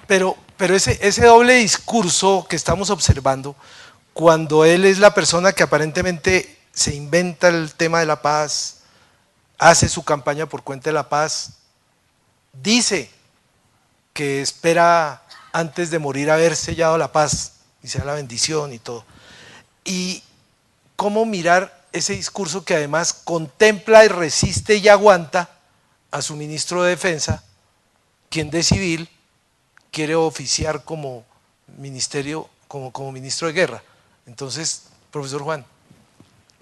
pero ese doble discurso que estamos observando, cuando él es la persona que aparentemente se inventa el tema de la paz, hace su campaña por cuenta de la paz, dice que espera antes de morir haber sellado la paz y sea la bendición y todo. Y cómo mirar ese discurso que además contempla y resiste y aguanta a su ministro de Defensa, quien de civil quiere oficiar como ministerio, como ministro de Guerra. Entonces, profesor Juan.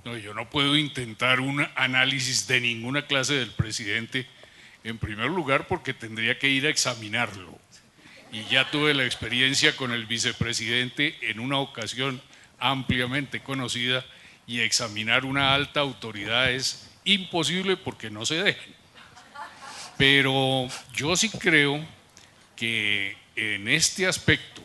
No, yo no puedo intentar un análisis de ninguna clase del presidente, en primer lugar porque tendría que ir a examinarlo. Y ya tuve la experiencia con el vicepresidente en una ocasión ampliamente conocida, y examinar una alta autoridad es imposible porque no se dejan. Pero yo sí creo que en este aspecto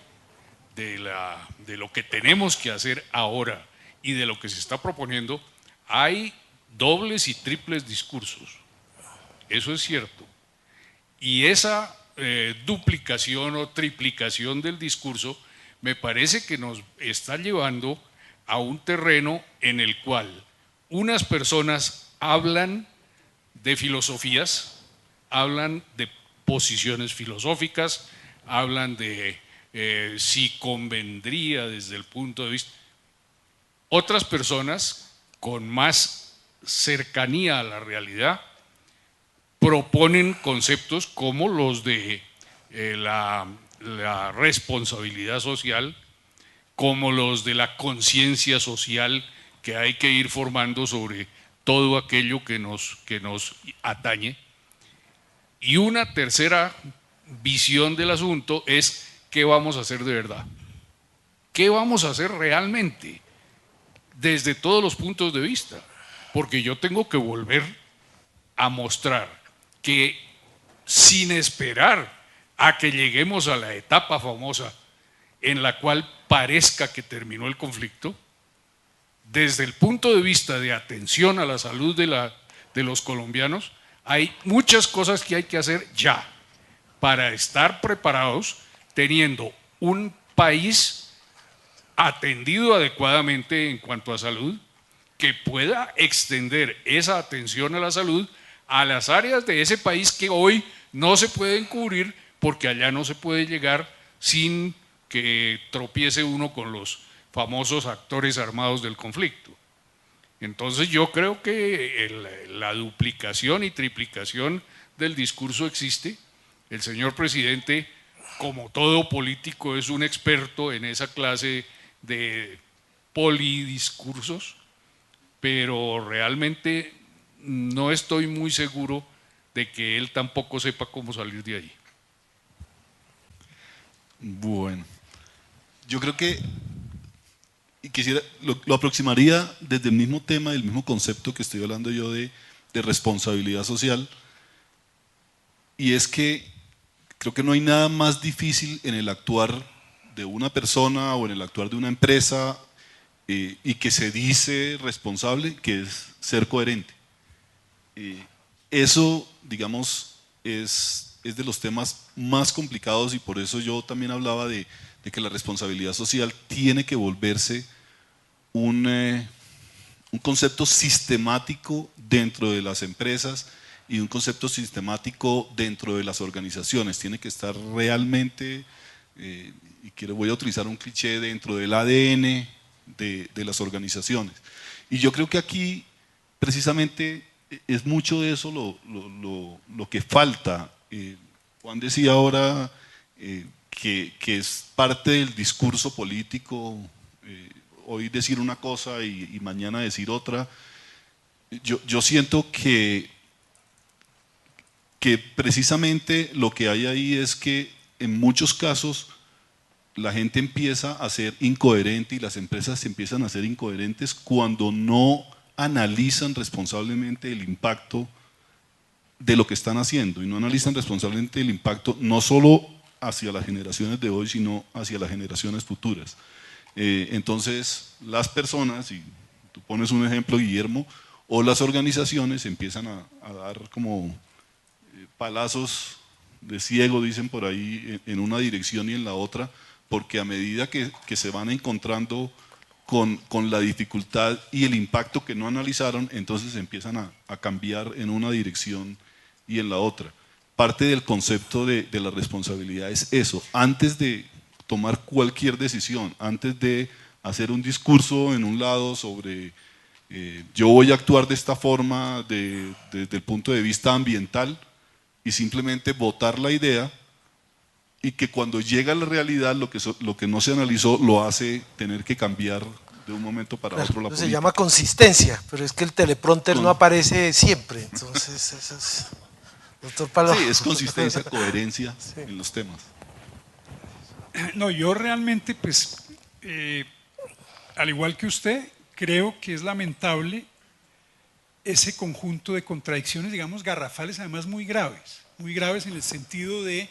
de lo que tenemos que hacer ahora y de lo que se está proponiendo, hay dobles y triples discursos. Eso es cierto. Y esa duplicación o triplicación del discurso me parece que nos está llevando a un terreno en el cual unas personas hablan de filosofías, hablan de posiciones filosóficas, hablan de si convendría desde el punto de vista. Otras personas con más cercanía a la realidad proponen conceptos como los de la responsabilidad social, como los de la conciencia social que hay que ir formando sobre todo aquello que nos atañe. Y una tercera visión del asunto es qué vamos a hacer de verdad, qué vamos a hacer realmente desde todos los puntos de vista, porque yo tengo que volver a mostrar que sin esperar a que lleguemos a la etapa famosa en la cual parezca que terminó el conflicto, desde el punto de vista de atención a la salud de los colombianos, hay muchas cosas que hay que hacer ya para estar preparados, teniendo un país atendido adecuadamente en cuanto a salud, que pueda extender esa atención a la salud a las áreas de ese país que hoy no se pueden cubrir porque allá no se puede llegar sin que tropiece uno con los famosos actores armados del conflicto. Entonces yo creo que la duplicación y triplicación del discurso existe. El señor presidente, como todo político, es un experto en esa clase de polidiscursos, pero realmente no estoy muy seguro de que él tampoco sepa cómo salir de ahí. Bueno, yo creo que lo aproximaría desde el mismo tema, del mismo concepto que estoy hablando yo de responsabilidad social, y es que creo que no hay nada más difícil en el actuar de una persona o en el actuar de una empresa y que se dice responsable, que es ser coherente. Eso, digamos, es de los temas más complicados, y por eso yo también hablaba de que la responsabilidad social tiene que volverse un concepto sistemático dentro de las empresas y un concepto sistemático dentro de las organizaciones. Tiene que estar realmente, voy a utilizar un cliché, dentro del ADN de las organizaciones. Y yo creo que aquí precisamente es mucho de eso lo que falta. Juan decía ahora que es parte del discurso político, hoy decir una cosa y mañana decir otra. Yo siento que precisamente lo que hay ahí es que en muchos casos la gente empieza a ser incoherente y las empresas empiezan a ser incoherentes cuando no analizan responsablemente el impacto de lo que están haciendo, y no analizan responsablemente el impacto no solo hacia las generaciones de hoy, sino hacia las generaciones futuras. Entonces las personas, y tú pones un ejemplo, Guillermo, o las organizaciones empiezan a dar como palazos de ciego, dicen por ahí, en una dirección y en la otra, porque a medida que se van encontrando con la dificultad y el impacto que no analizaron, entonces empiezan a cambiar en una dirección y en la otra. Parte del concepto de la responsabilidad es eso. Antes de tomar cualquier decisión, antes de hacer un discurso en un lado sobre yo voy a actuar de esta forma desde el punto de vista ambiental, y simplemente votar la idea, y que cuando llega a la realidad lo que no se analizó lo hace tener que cambiar de un momento para otro la política. Se llama consistencia, pero es que el teleprompter no aparece siempre, entonces eso es... Doctor Paloma. Sí, es consistencia, coherencia en los temas. No, yo realmente, pues, al igual que usted, creo que es lamentable ese conjunto de contradicciones, digamos, garrafales, además muy graves en el sentido de,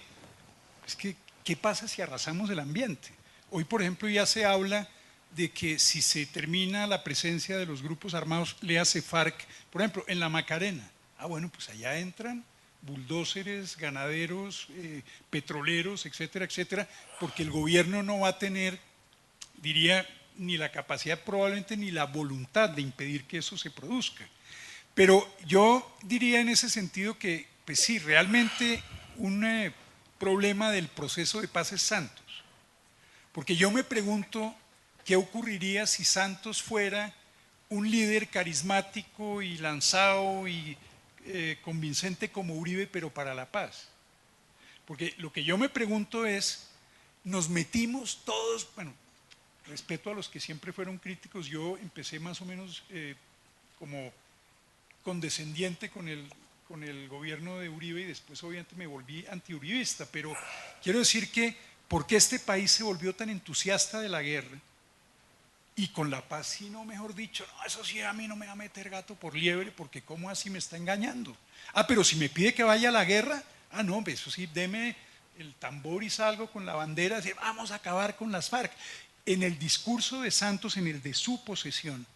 es que, ¿qué pasa si arrasamos el ambiente? Hoy, por ejemplo, ya se habla de que si se termina la presencia de los grupos armados, léase FARC, por ejemplo, en la Macarena, bueno, pues allá entran buldóceres, ganaderos, petroleros, etcétera, etcétera, porque el gobierno no va a tener, diría, ni la capacidad, probablemente ni la voluntad de impedir que eso se produzca. Pero yo diría en ese sentido que, pues sí, realmente un problema del proceso de paz es Santos. Porque yo me pregunto qué ocurriría si Santos fuera un líder carismático y lanzado y convincente como Uribe, pero para la paz. Porque lo que yo me pregunto es, nos metimos todos, bueno, respeto a los que siempre fueron críticos, yo empecé más o menos como condescendiente con el gobierno de Uribe y después obviamente me volví antiuribista, pero quiero decir que ¿por qué este país se volvió tan entusiasta de la guerra? Y con la paz, sí, no, mejor dicho, no, eso sí, a mí no me va a meter gato por liebre, porque ¿cómo así me está engañando? Pero si me pide que vaya a la guerra, no, eso sí, deme el tambor y salgo con la bandera, así, vamos a acabar con las FARC. En el discurso de Santos, en el de su posesión,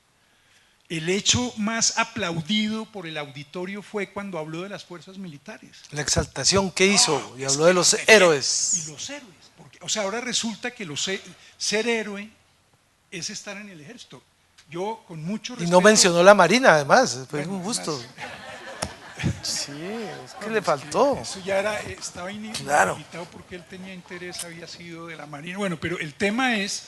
el hecho más aplaudido por el auditorio fue cuando habló de las fuerzas militares. La exaltación que hizo, y habló de los héroes. Y los héroes, porque, o sea, ahora resulta que ser héroe es estar en el ejército. Yo con mucho respeto… Y no mencionó la Marina, además, fue Bueno, un gusto. además, Sí, es que le faltó. Eso ya era, estaba Claro. inhabilitado porque él tenía interés, había sido de la Marina. Bueno, pero el tema es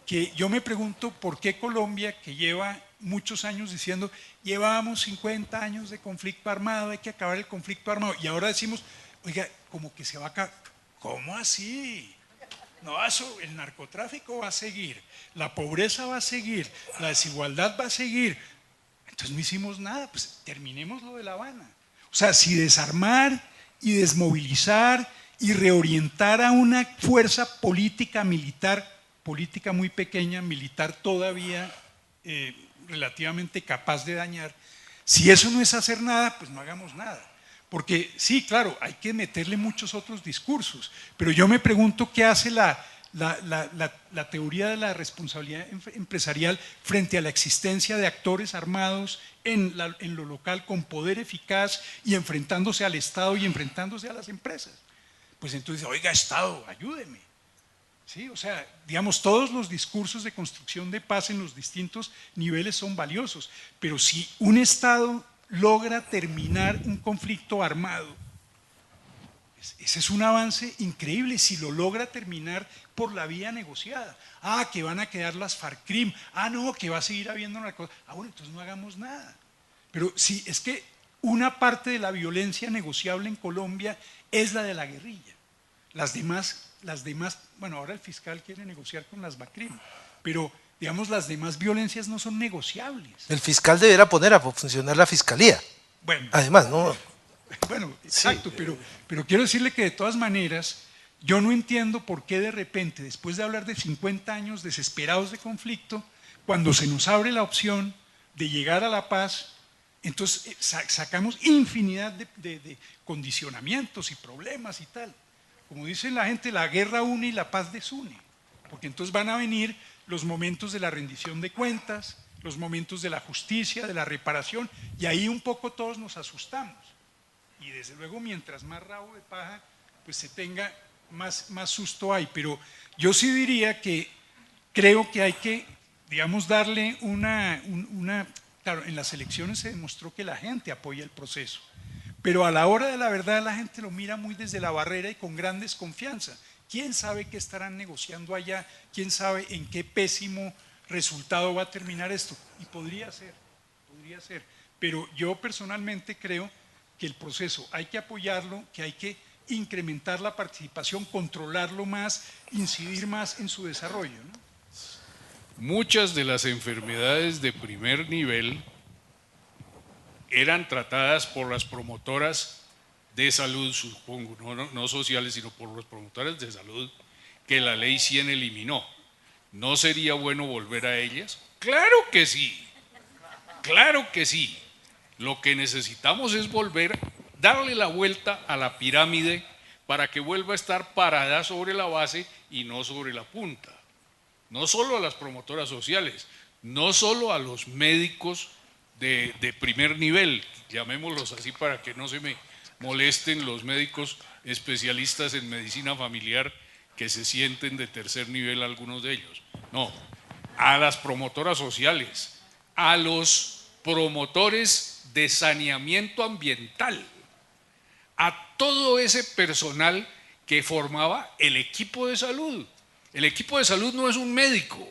que yo me pregunto por qué Colombia, que lleva muchos años diciendo, llevamos 50 años de conflicto armado, hay que acabar el conflicto armado, y ahora decimos, oiga, como que se va a acabar. ¿Cómo así? No, eso, el narcotráfico va a seguir, la pobreza va a seguir, la desigualdad va a seguir. Entonces no hicimos nada, pues terminemos lo de La Habana. O sea, si desarmar y desmovilizar y reorientar a una fuerza política militar, política muy pequeña, militar todavía relativamente capaz de dañar, si eso no es hacer nada, pues no hagamos nada. Porque sí, claro, hay que meterle muchos otros discursos, pero yo me pregunto qué hace la teoría de la responsabilidad empresarial frente a la existencia de actores armados en lo local con poder eficaz y enfrentándose al Estado y enfrentándose a las empresas. Pues entonces, oiga, Estado, ayúdeme. ¿Sí? O sea, digamos, todos los discursos de construcción de paz en los distintos niveles son valiosos, pero si un Estado logra terminar un conflicto armado, ese es un avance increíble si lo logra terminar por la vía negociada. Ah, que van a quedar las FARC-CRIM. Ah, no, que va a seguir habiendo una cosa. Ah, bueno, entonces no hagamos nada. Pero sí, es que una parte de la violencia negociable en Colombia es la de la guerrilla. Las demás, bueno, ahora el fiscal quiere negociar con las BACRIM, pero digamos, las demás violencias no son negociables. El fiscal deberá poner a funcionar la fiscalía. Bueno, además, ¿no? Bueno, exacto, sí. pero quiero decirle que de todas maneras, yo no entiendo por qué de repente, después de hablar de 50 años desesperados de conflicto, cuando se nos abre la opción de llegar a la paz, entonces sacamos infinidad de condicionamientos y problemas y tal. Como dice la gente, la guerra une y la paz desune, porque entonces van a venir los momentos de la rendición de cuentas, los momentos de la justicia, de la reparación, y ahí un poco todos nos asustamos. Y desde luego, mientras más rabo de paja, pues se tenga, más susto hay. Pero yo sí diría que creo que hay que, digamos, darle claro, en las elecciones se demostró que la gente apoya el proceso, pero a la hora de la verdad la gente lo mira muy desde la barrera y con gran desconfianza. ¿Quién sabe qué estarán negociando allá? ¿Quién sabe en qué pésimo resultado va a terminar esto? Y podría ser. Pero yo personalmente creo que el proceso hay que apoyarlo, que hay que incrementar la participación, controlarlo más, incidir más en su desarrollo, ¿no? Muchas de las enfermedades de primer nivel eran tratadas por las promotoras de salud, supongo, no sociales, sino por los promotores de salud que la ley 100 eliminó. ¿No sería bueno volver a ellas? Claro que sí, claro que sí. Lo que necesitamos es darle la vuelta a la pirámide para que vuelva a estar parada sobre la base y no sobre la punta. No solo a las promotoras sociales, no solo a los médicos de primer nivel, llamémoslos así para que no se me molesten los médicos especialistas en medicina familiar que se sienten de tercer nivel algunos de ellos. No, a las promotoras sociales, a los promotores de saneamiento ambiental, a todo ese personal que formaba el equipo de salud. El equipo de salud no es un médico,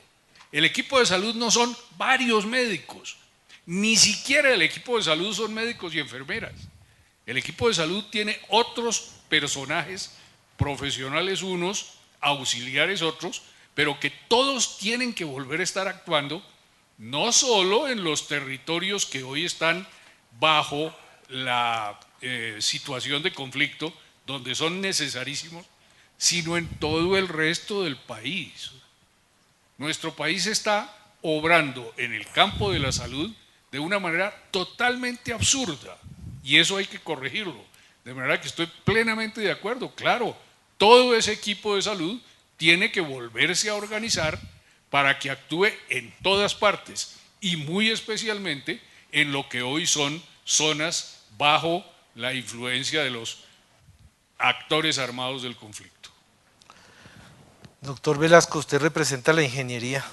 el equipo de salud no son varios médicos, ni siquiera el equipo de salud son médicos y enfermeras. El equipo de salud tiene otros personajes profesionales unos, auxiliares otros, pero que todos tienen que volver a estar actuando, no solo en los territorios que hoy están bajo la situación de conflicto, donde son necesarísimos, sino en todo el resto del país. Nuestro país está obrando en el campo de la salud de una manera totalmente absurda y eso hay que corregirlo. De manera que estoy plenamente de acuerdo. Claro, todo ese equipo de salud tiene que volverse a organizar para que actúe en todas partes y muy especialmente en lo que hoy son zonas bajo la influencia de los actores armados del conflicto. Doctor Velasco, usted representa la ingeniería.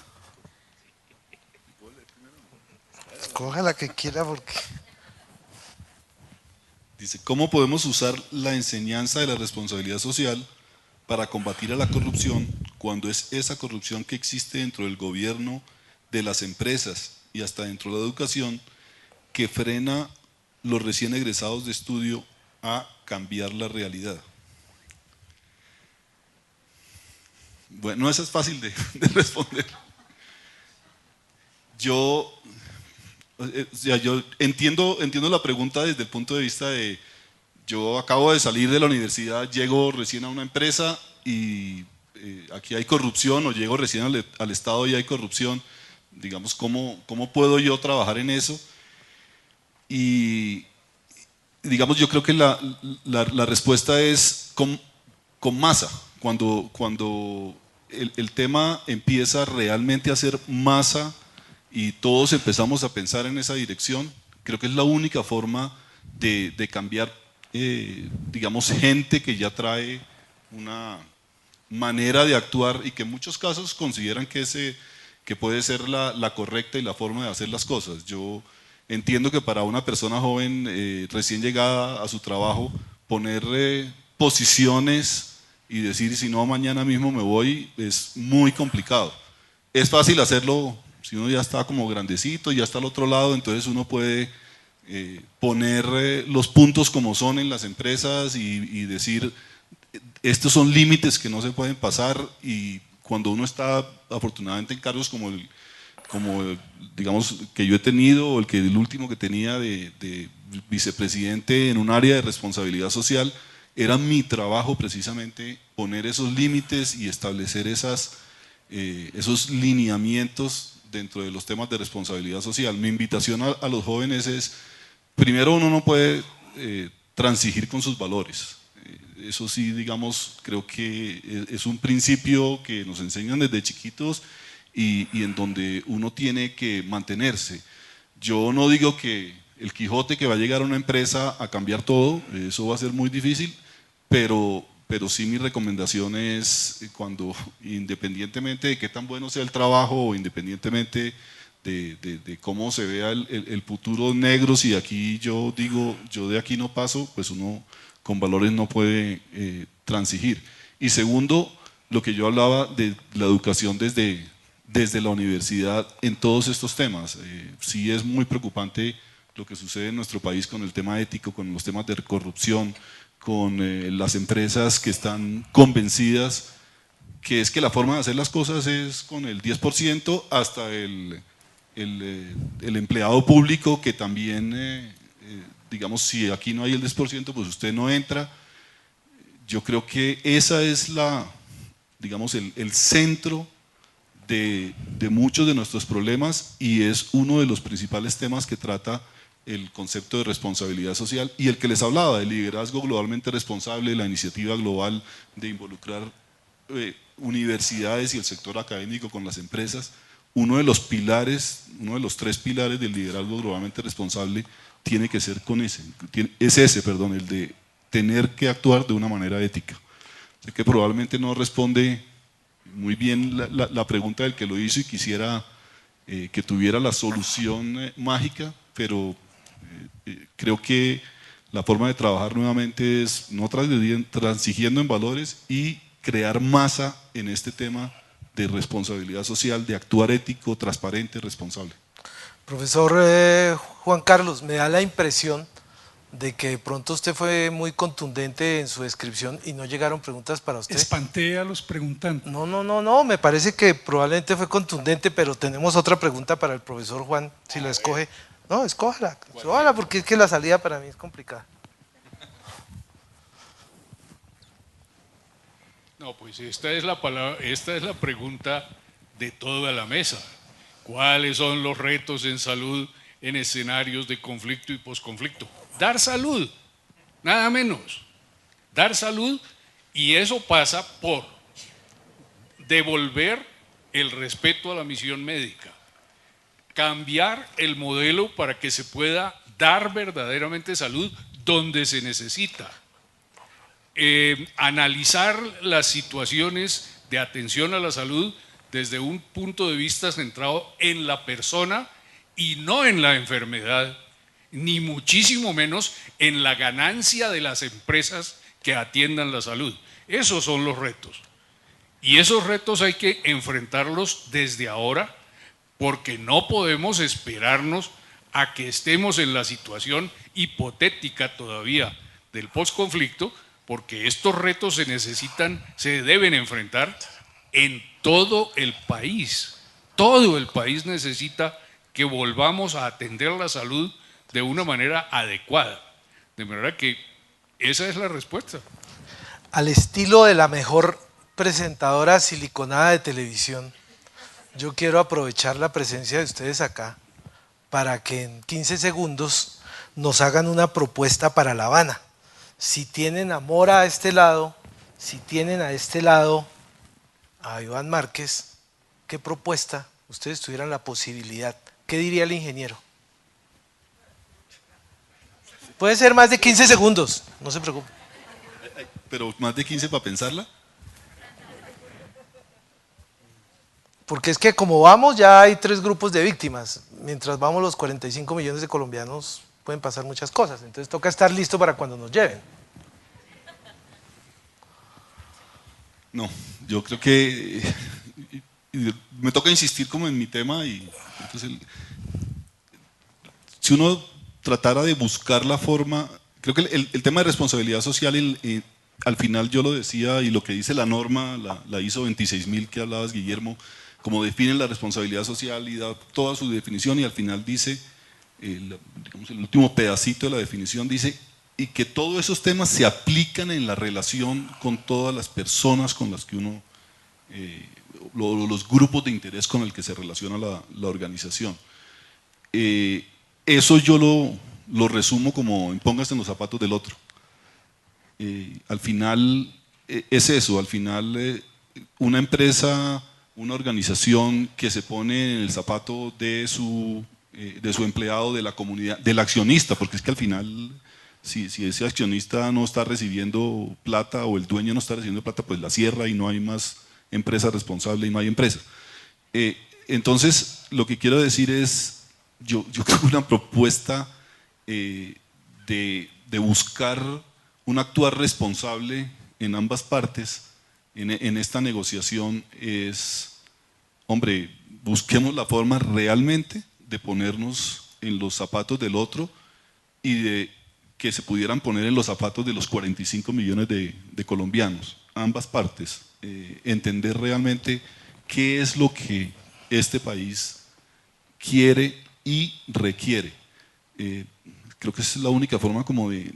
Escoja la que quiera porque... Dice, ¿cómo podemos usar la enseñanza de la responsabilidad social para combatir a la corrupción cuando es esa corrupción que existe dentro del gobierno, de las empresas y hasta dentro de la educación que frena los recién egresados de estudio a cambiar la realidad? Bueno, eso es fácil de responder. Yo entiendo la pregunta desde el punto de vista de, yo acabo de salir de la universidad, llego recién a una empresa y aquí hay corrupción, o llego recién al Estado y hay corrupción, digamos, ¿cómo puedo yo trabajar en eso? Y digamos, yo creo que la respuesta es con masa, cuando el tema empieza realmente a ser masa y todos empezamos a pensar en esa dirección, creo que es la única forma de cambiar, digamos, gente que ya trae una manera de actuar y que en muchos casos consideran que puede ser la correcta y la forma de hacer las cosas. Yo entiendo que para una persona joven recién llegada a su trabajo, poner posiciones y decir si no mañana mismo me voy es muy complicado. Es fácil hacerlo si uno ya está como grandecito, ya está al otro lado, entonces uno puede poner los puntos como son en las empresas y decir estos son límites que no se pueden pasar, y cuando uno está afortunadamente en cargos como digamos que yo he tenido, o el último que tenía de vicepresidente en un área de responsabilidad social, era mi trabajo precisamente poner esos límites y establecer esos lineamientos dentro de los temas de responsabilidad social. Mi invitación a los jóvenes es, primero, uno no puede transigir con sus valores. Eso sí, digamos, creo que es un principio que nos enseñan desde chiquitos y en donde uno tiene que mantenerse. Yo no digo que el Quijote que va a llegar a una empresa a cambiar todo, eso va a ser muy difícil, pero sí mi recomendación es cuando, independientemente de qué tan bueno sea el trabajo o independientemente de cómo se vea el futuro negro, si aquí yo digo, yo de aquí no paso, pues uno con valores no puede transigir. Y segundo, lo que yo hablaba de la educación desde la universidad en todos estos temas. Sí es muy preocupante lo que sucede en nuestro país con el tema ético, con los temas de corrupción, con las empresas que están convencidas que es que la forma de hacer las cosas es con el 10%, hasta el empleado público que también, digamos, si aquí no hay el 10%, pues usted no entra. Yo creo que esa es digamos, el centro de muchos de nuestros problemas, y es uno de los principales temas que trata el concepto de responsabilidad social, y el que les hablaba del liderazgo globalmente responsable, la iniciativa global de involucrar universidades y el sector académico con las empresas. Uno de los pilares, uno de los 3 pilares del liderazgo globalmente responsable tiene que ser el de tener que actuar de una manera ética. Sé que probablemente no responde muy bien la pregunta del que lo hizo y quisiera que tuviera la solución mágica, pero creo que la forma de trabajar nuevamente es no transigiendo en valores y crear masa en este tema de responsabilidad social, de actuar ético, transparente, responsable. Profesor Juan Carlos, me da la impresión de que de pronto usted fue muy contundente en su descripción y no llegaron preguntas para usted. Espanté a los preguntantes. No, me parece que probablemente fue contundente, pero tenemos otra pregunta para el profesor Juan, si la escoge. No, escójala, porque es que la salida para mí es complicada. No, pues esta es la pregunta de toda la mesa. ¿Cuáles son los retos en salud en escenarios de conflicto y posconflicto? Dar salud, nada menos. Dar salud, y eso pasa por devolver el respeto a la misión médica, cambiar el modelo para que se pueda dar verdaderamente salud donde se necesita. Analizar las situaciones de atención a la salud desde un punto de vista centrado en la persona y no en la enfermedad, ni muchísimo menos en la ganancia de las empresas que atiendan la salud. Esos son los retos. Y esos retos hay que enfrentarlos desde ahora, porque no podemos esperarnos a que estemos en la situación hipotética todavía del posconflicto, porque estos retos se deben enfrentar en todo el país. Todo el país necesita que volvamos a atender la salud de una manera adecuada. De manera que esa es la respuesta. Al estilo de la mejor presentadora siliconada de televisión, yo quiero aprovechar la presencia de ustedes acá para que en 15 segundos nos hagan una propuesta para La Habana. Si tienen a Mora a este lado, si tienen a este lado a Iván Márquez, ¿qué propuesta ustedes tuvieran la posibilidad? ¿Qué diría el ingeniero? Puede ser más de 15 segundos, no se preocupe. ¿Pero más de 15 para pensarla? Porque es que como vamos ya hay 3 grupos de víctimas. Mientras vamos los 45 millones de colombianos pueden pasar muchas cosas. Entonces toca estar listo para cuando nos lleven. No, yo creo que me toca insistir como en mi tema y entonces si uno tratara de buscar la forma, creo que el tema de responsabilidad social al final yo lo decía y lo que dice la norma, la ISO 26000 que hablabas, Guillermo, como definen la responsabilidad social y da toda su definición y al final dice, digamos, el último pedacito de la definición dice, y que todos esos temas se aplican en la relación con todas las personas con las que uno, los grupos de interés con el que se relaciona la organización. Eso yo lo resumo como póngase en los zapatos del otro. Al final es eso, al final una empresa, una organización que se pone en el zapato de su empleado, de la comunidad, del accionista, porque es que al final si ese accionista no está recibiendo plata o el dueño no está recibiendo plata, pues la cierra y no hay más empresa responsable y no hay empresa. Entonces lo que quiero decir es, yo creo que una propuesta de buscar un actuar responsable en ambas partes en esta negociación es, hombre, busquemos la forma realmente de ponernos en los zapatos del otro y de que se pudieran poner en los zapatos de los 45 millones de colombianos, ambas partes, entender realmente qué es lo que este país quiere y requiere. Creo que es la única forma como de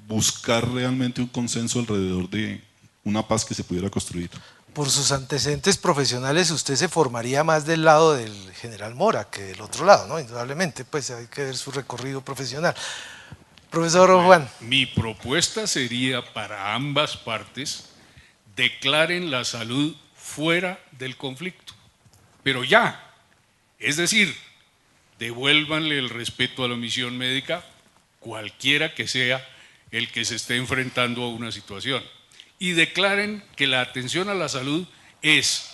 buscar realmente un consenso alrededor de una paz que se pudiera construir. Por sus antecedentes profesionales, usted se formaría más del lado del general Mora que del otro lado, ¿no? Indudablemente, pues hay que ver su recorrido profesional. Profesor Juan. Mi propuesta sería para ambas partes, declaren la salud fuera del conflicto, pero ya, es decir, devuélvanle el respeto a la omisión médica, cualquiera que sea el que se esté enfrentando a una situación, y declaren que la atención a la salud es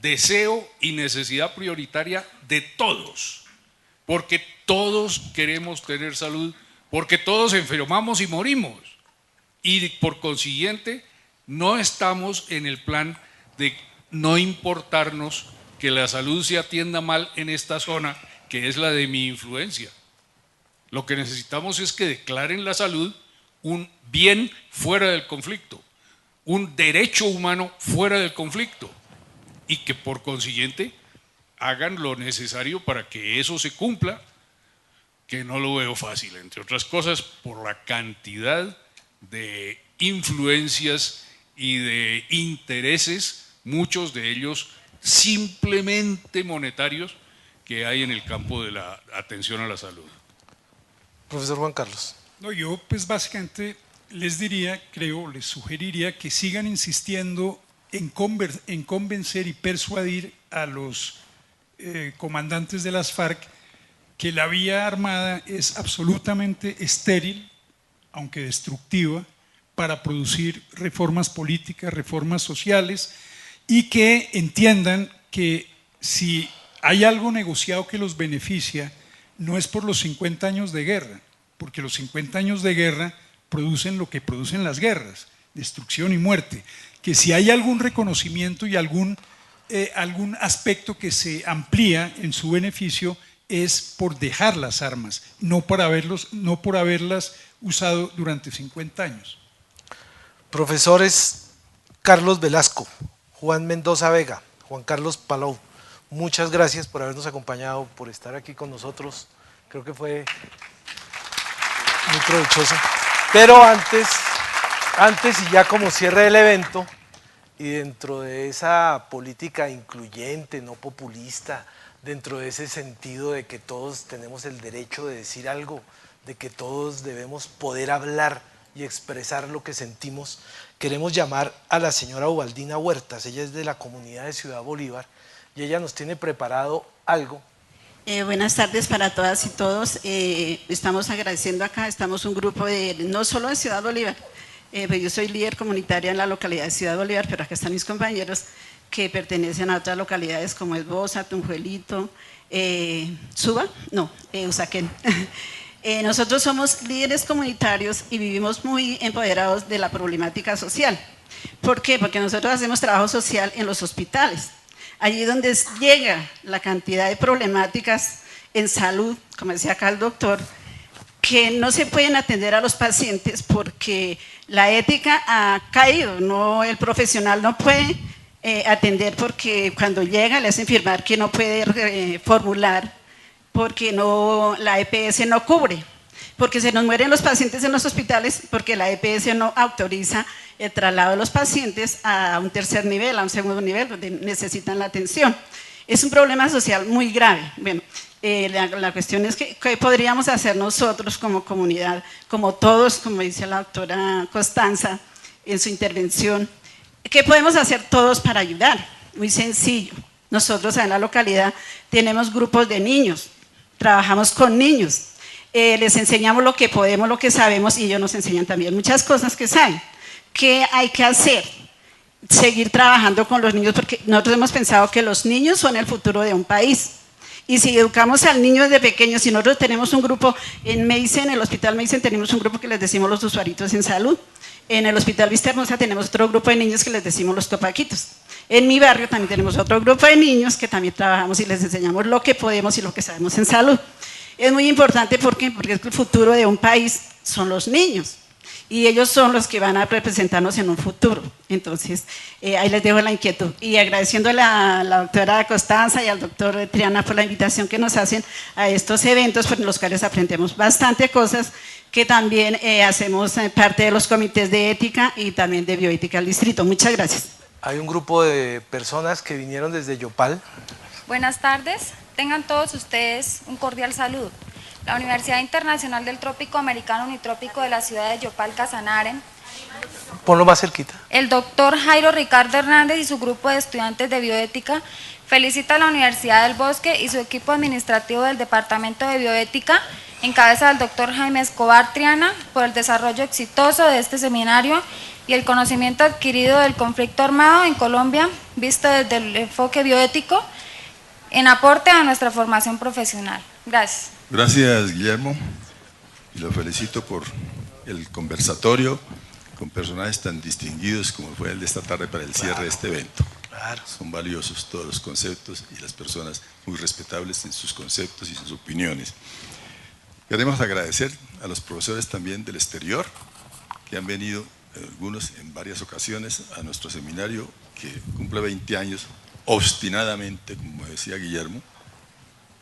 deseo y necesidad prioritaria de todos, porque todos queremos tener salud, porque todos enfermamos y morimos, y por consiguiente no estamos en el plan de no importarnos que la salud se atienda mal en esta zona, que es la de mi influencia. Lo que necesitamos es que declaren la salud un bien fuera del conflicto, un derecho humano fuera del conflicto, y que por consiguiente hagan lo necesario para que eso se cumpla, que no lo veo fácil, entre otras cosas por la cantidad de influencias y de intereses, muchos de ellos simplemente monetarios, que hay en el campo de la atención a la salud. Profesor Juan Carlos. No, yo pues básicamente les diría, les sugeriría que sigan insistiendo en convencer y persuadir a los comandantes de las FARC que la vía armada es absolutamente estéril, aunque destructiva, para producir reformas políticas, reformas sociales, y que entiendan que si hay algo negociado que los beneficia, no es por los 50 años de guerra, porque los 50 años de guerra producen lo que producen las guerras, destrucción y muerte, que si hay algún reconocimiento y algún aspecto que se amplía en su beneficio es por dejar las armas, no por haberlas usado durante 50 años. Profesores Carlos Velasco, Juan Mendoza Vega, Juan Carlos Palou, muchas gracias por habernos acompañado, por estar aquí con nosotros. Creo que fue muy provechoso. Pero antes y ya como cierre del evento, y dentro de esa política incluyente, no populista, dentro de ese sentido de que todos tenemos el derecho de decir algo, de que todos debemos poder hablar y expresar lo que sentimos, queremos llamar a la señora Ubaldina Huertas. Ella es de la comunidad de Ciudad Bolívar y ella nos tiene preparado algo. Buenas tardes para todas y todos. Estamos agradeciendo acá, estamos un grupo no solo de Ciudad Bolívar, pues yo soy líder comunitaria en la localidad de Ciudad Bolívar, pero acá están mis compañeros que pertenecen a otras localidades como es Bosa, Tunjuelito, Suba, no, Usaquén. Nosotros somos líderes comunitarios y vivimos muy empoderados de la problemática social. ¿Por qué? Porque nosotros hacemos trabajo social en los hospitales. Allí donde llega la cantidad de problemáticas en salud, como decía acá el doctor, que no se pueden atender a los pacientes porque la ética ha caído, no, el profesional no puede atender porque cuando llega le hacen firmar que no puede formular porque la EPS no cubre, porque se nos mueren los pacientes en los hospitales porque la EPS no autoriza el traslado de los pacientes a un tercer nivel, a un segundo nivel, donde necesitan la atención. Es un problema social muy grave. Bueno, la cuestión es que ¿qué podríamos hacer nosotros como comunidad, como todos, como dice la doctora Constanza en su intervención? ¿Qué podemos hacer todos para ayudar? Muy sencillo. Nosotros en la localidad tenemos grupos de niños, trabajamos con niños, les enseñamos lo que podemos, lo que sabemos y ellos nos enseñan también muchas cosas que saben. ¿Qué hay que hacer? Seguir trabajando con los niños porque nosotros hemos pensado que los niños son el futuro de un país. Y si educamos al niño desde pequeños, si nosotros tenemos un grupo en Meisen, en el Hospital Meisen tenemos un grupo que les decimos los usuaritos en salud. En el Hospital Vista Hermosa tenemos otro grupo de niños que les decimos los topaquitos. En mi barrio también tenemos otro grupo de niños que también trabajamos y les enseñamos lo que podemos y lo que sabemos en salud. Es muy importante porque el futuro de un país son los niños. Y ellos son los que van a representarnos en un futuro. Entonces, ahí les dejo la inquietud. Y agradeciendo a la doctora Constanza y al doctor Triana por la invitación que nos hacen a estos eventos, por los cuales aprendemos bastante cosas, que también hacemos parte de los comités de ética y también de bioética del distrito. Muchas gracias. Hay un grupo de personas que vinieron desde Yopal. Buenas tardes. Tengan todos ustedes un cordial saludo. La Universidad Internacional del Trópico Americano Unitrópico de la ciudad de Yopal, Casanare. Ponlo más cerquita. El doctor Jairo Ricardo Hernández y su grupo de estudiantes de bioética felicita a la Universidad del Bosque y su equipo administrativo del Departamento de Bioética, en cabeza del doctor Jaime Escobar Triana, por el desarrollo exitoso de este seminario y el conocimiento adquirido del conflicto armado en Colombia, visto desde el enfoque bioético, en aporte a nuestra formación profesional. Gracias. Gracias, Guillermo, y lo felicito por el conversatorio con personajes tan distinguidos como fue el de esta tarde para el cierre de este evento. Son valiosos todos los conceptos y las personas muy respetables en sus conceptos y sus opiniones. Queremos agradecer a los profesores también del exterior que han venido, algunos en varias ocasiones, a nuestro seminario que cumple 20 años, obstinadamente, como decía Guillermo.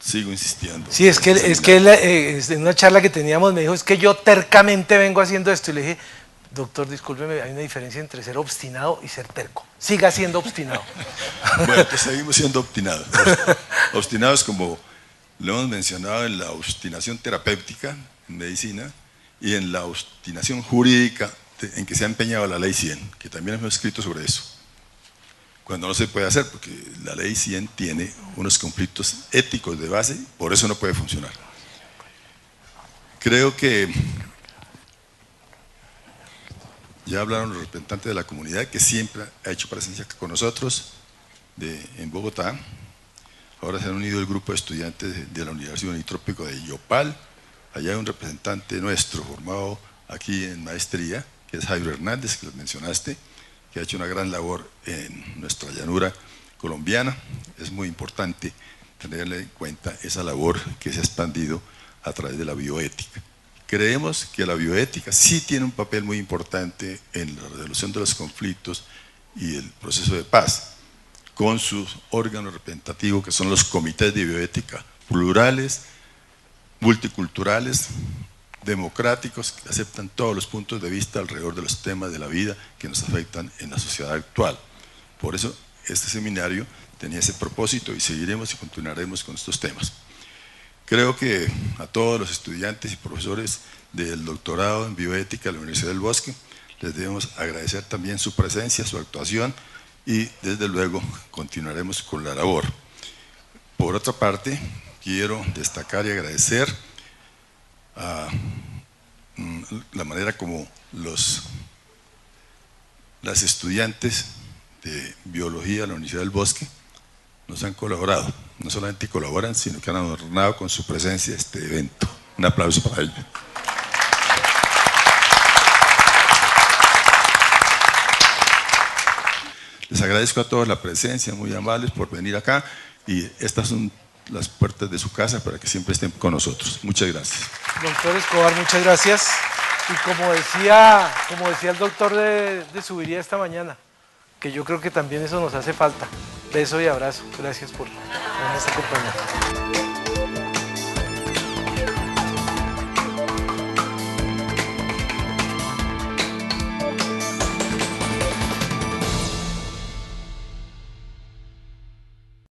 Sigo insistiendo. Sí, es que en una charla que teníamos me dijo, es que yo tercamente vengo haciendo esto. Y le dije, doctor, discúlpeme, hay una diferencia entre ser obstinado y ser terco. Siga siendo obstinado. Bueno, pues seguimos siendo obstinados. Obstinados, como lo hemos mencionado, en la obstinación terapéutica en medicina y en la obstinación jurídica en que se ha empeñado la ley 100, que también hemos escrito sobre eso. Cuando no se puede hacer, porque la ley 100 tiene unos conflictos éticos de base, por eso no puede funcionar. Creo que ya hablaron los representantes de la comunidad que siempre ha hecho presencia con nosotros en Bogotá. Ahora se han unido el grupo de estudiantes de la Universidad Unitrópico de Yopal. Allá hay un representante nuestro formado aquí en maestría, que es Jairo Hernández, que lo mencionaste, que ha hecho una gran labor en nuestra llanura colombiana. Es muy importante tenerle en cuenta esa labor que se ha expandido a través de la bioética. Creemos que la bioética sí tiene un papel muy importante en la resolución de los conflictos y el proceso de paz, con sus órganos representativos que son los comités de bioética plurales, multiculturales, democráticos, que aceptan todos los puntos de vista alrededor de los temas de la vida que nos afectan en la sociedad actual. Por eso este seminario tenía ese propósito y seguiremos y continuaremos con estos temas. Creo que a todos los estudiantes y profesores del doctorado en bioética de la Universidad del Bosque les debemos agradecer también su presencia, su actuación y desde luego continuaremos con la labor. Por otra parte, quiero destacar y agradecer a la manera como las estudiantes de biología de la Universidad del Bosque nos han colaborado. No solamente colaboran, sino que han adornado con su presencia este evento. Un aplauso para ellos. Les agradezco a todos la presencia, muy amables por venir acá, y estas son las puertas de su casa para que siempre estén con nosotros. Muchas gracias. Doctor Escobar, muchas gracias. Y como decía el doctor de Subiría esta mañana, que yo creo que también eso nos hace falta. Beso y abrazo. Gracias por habernos acompañado.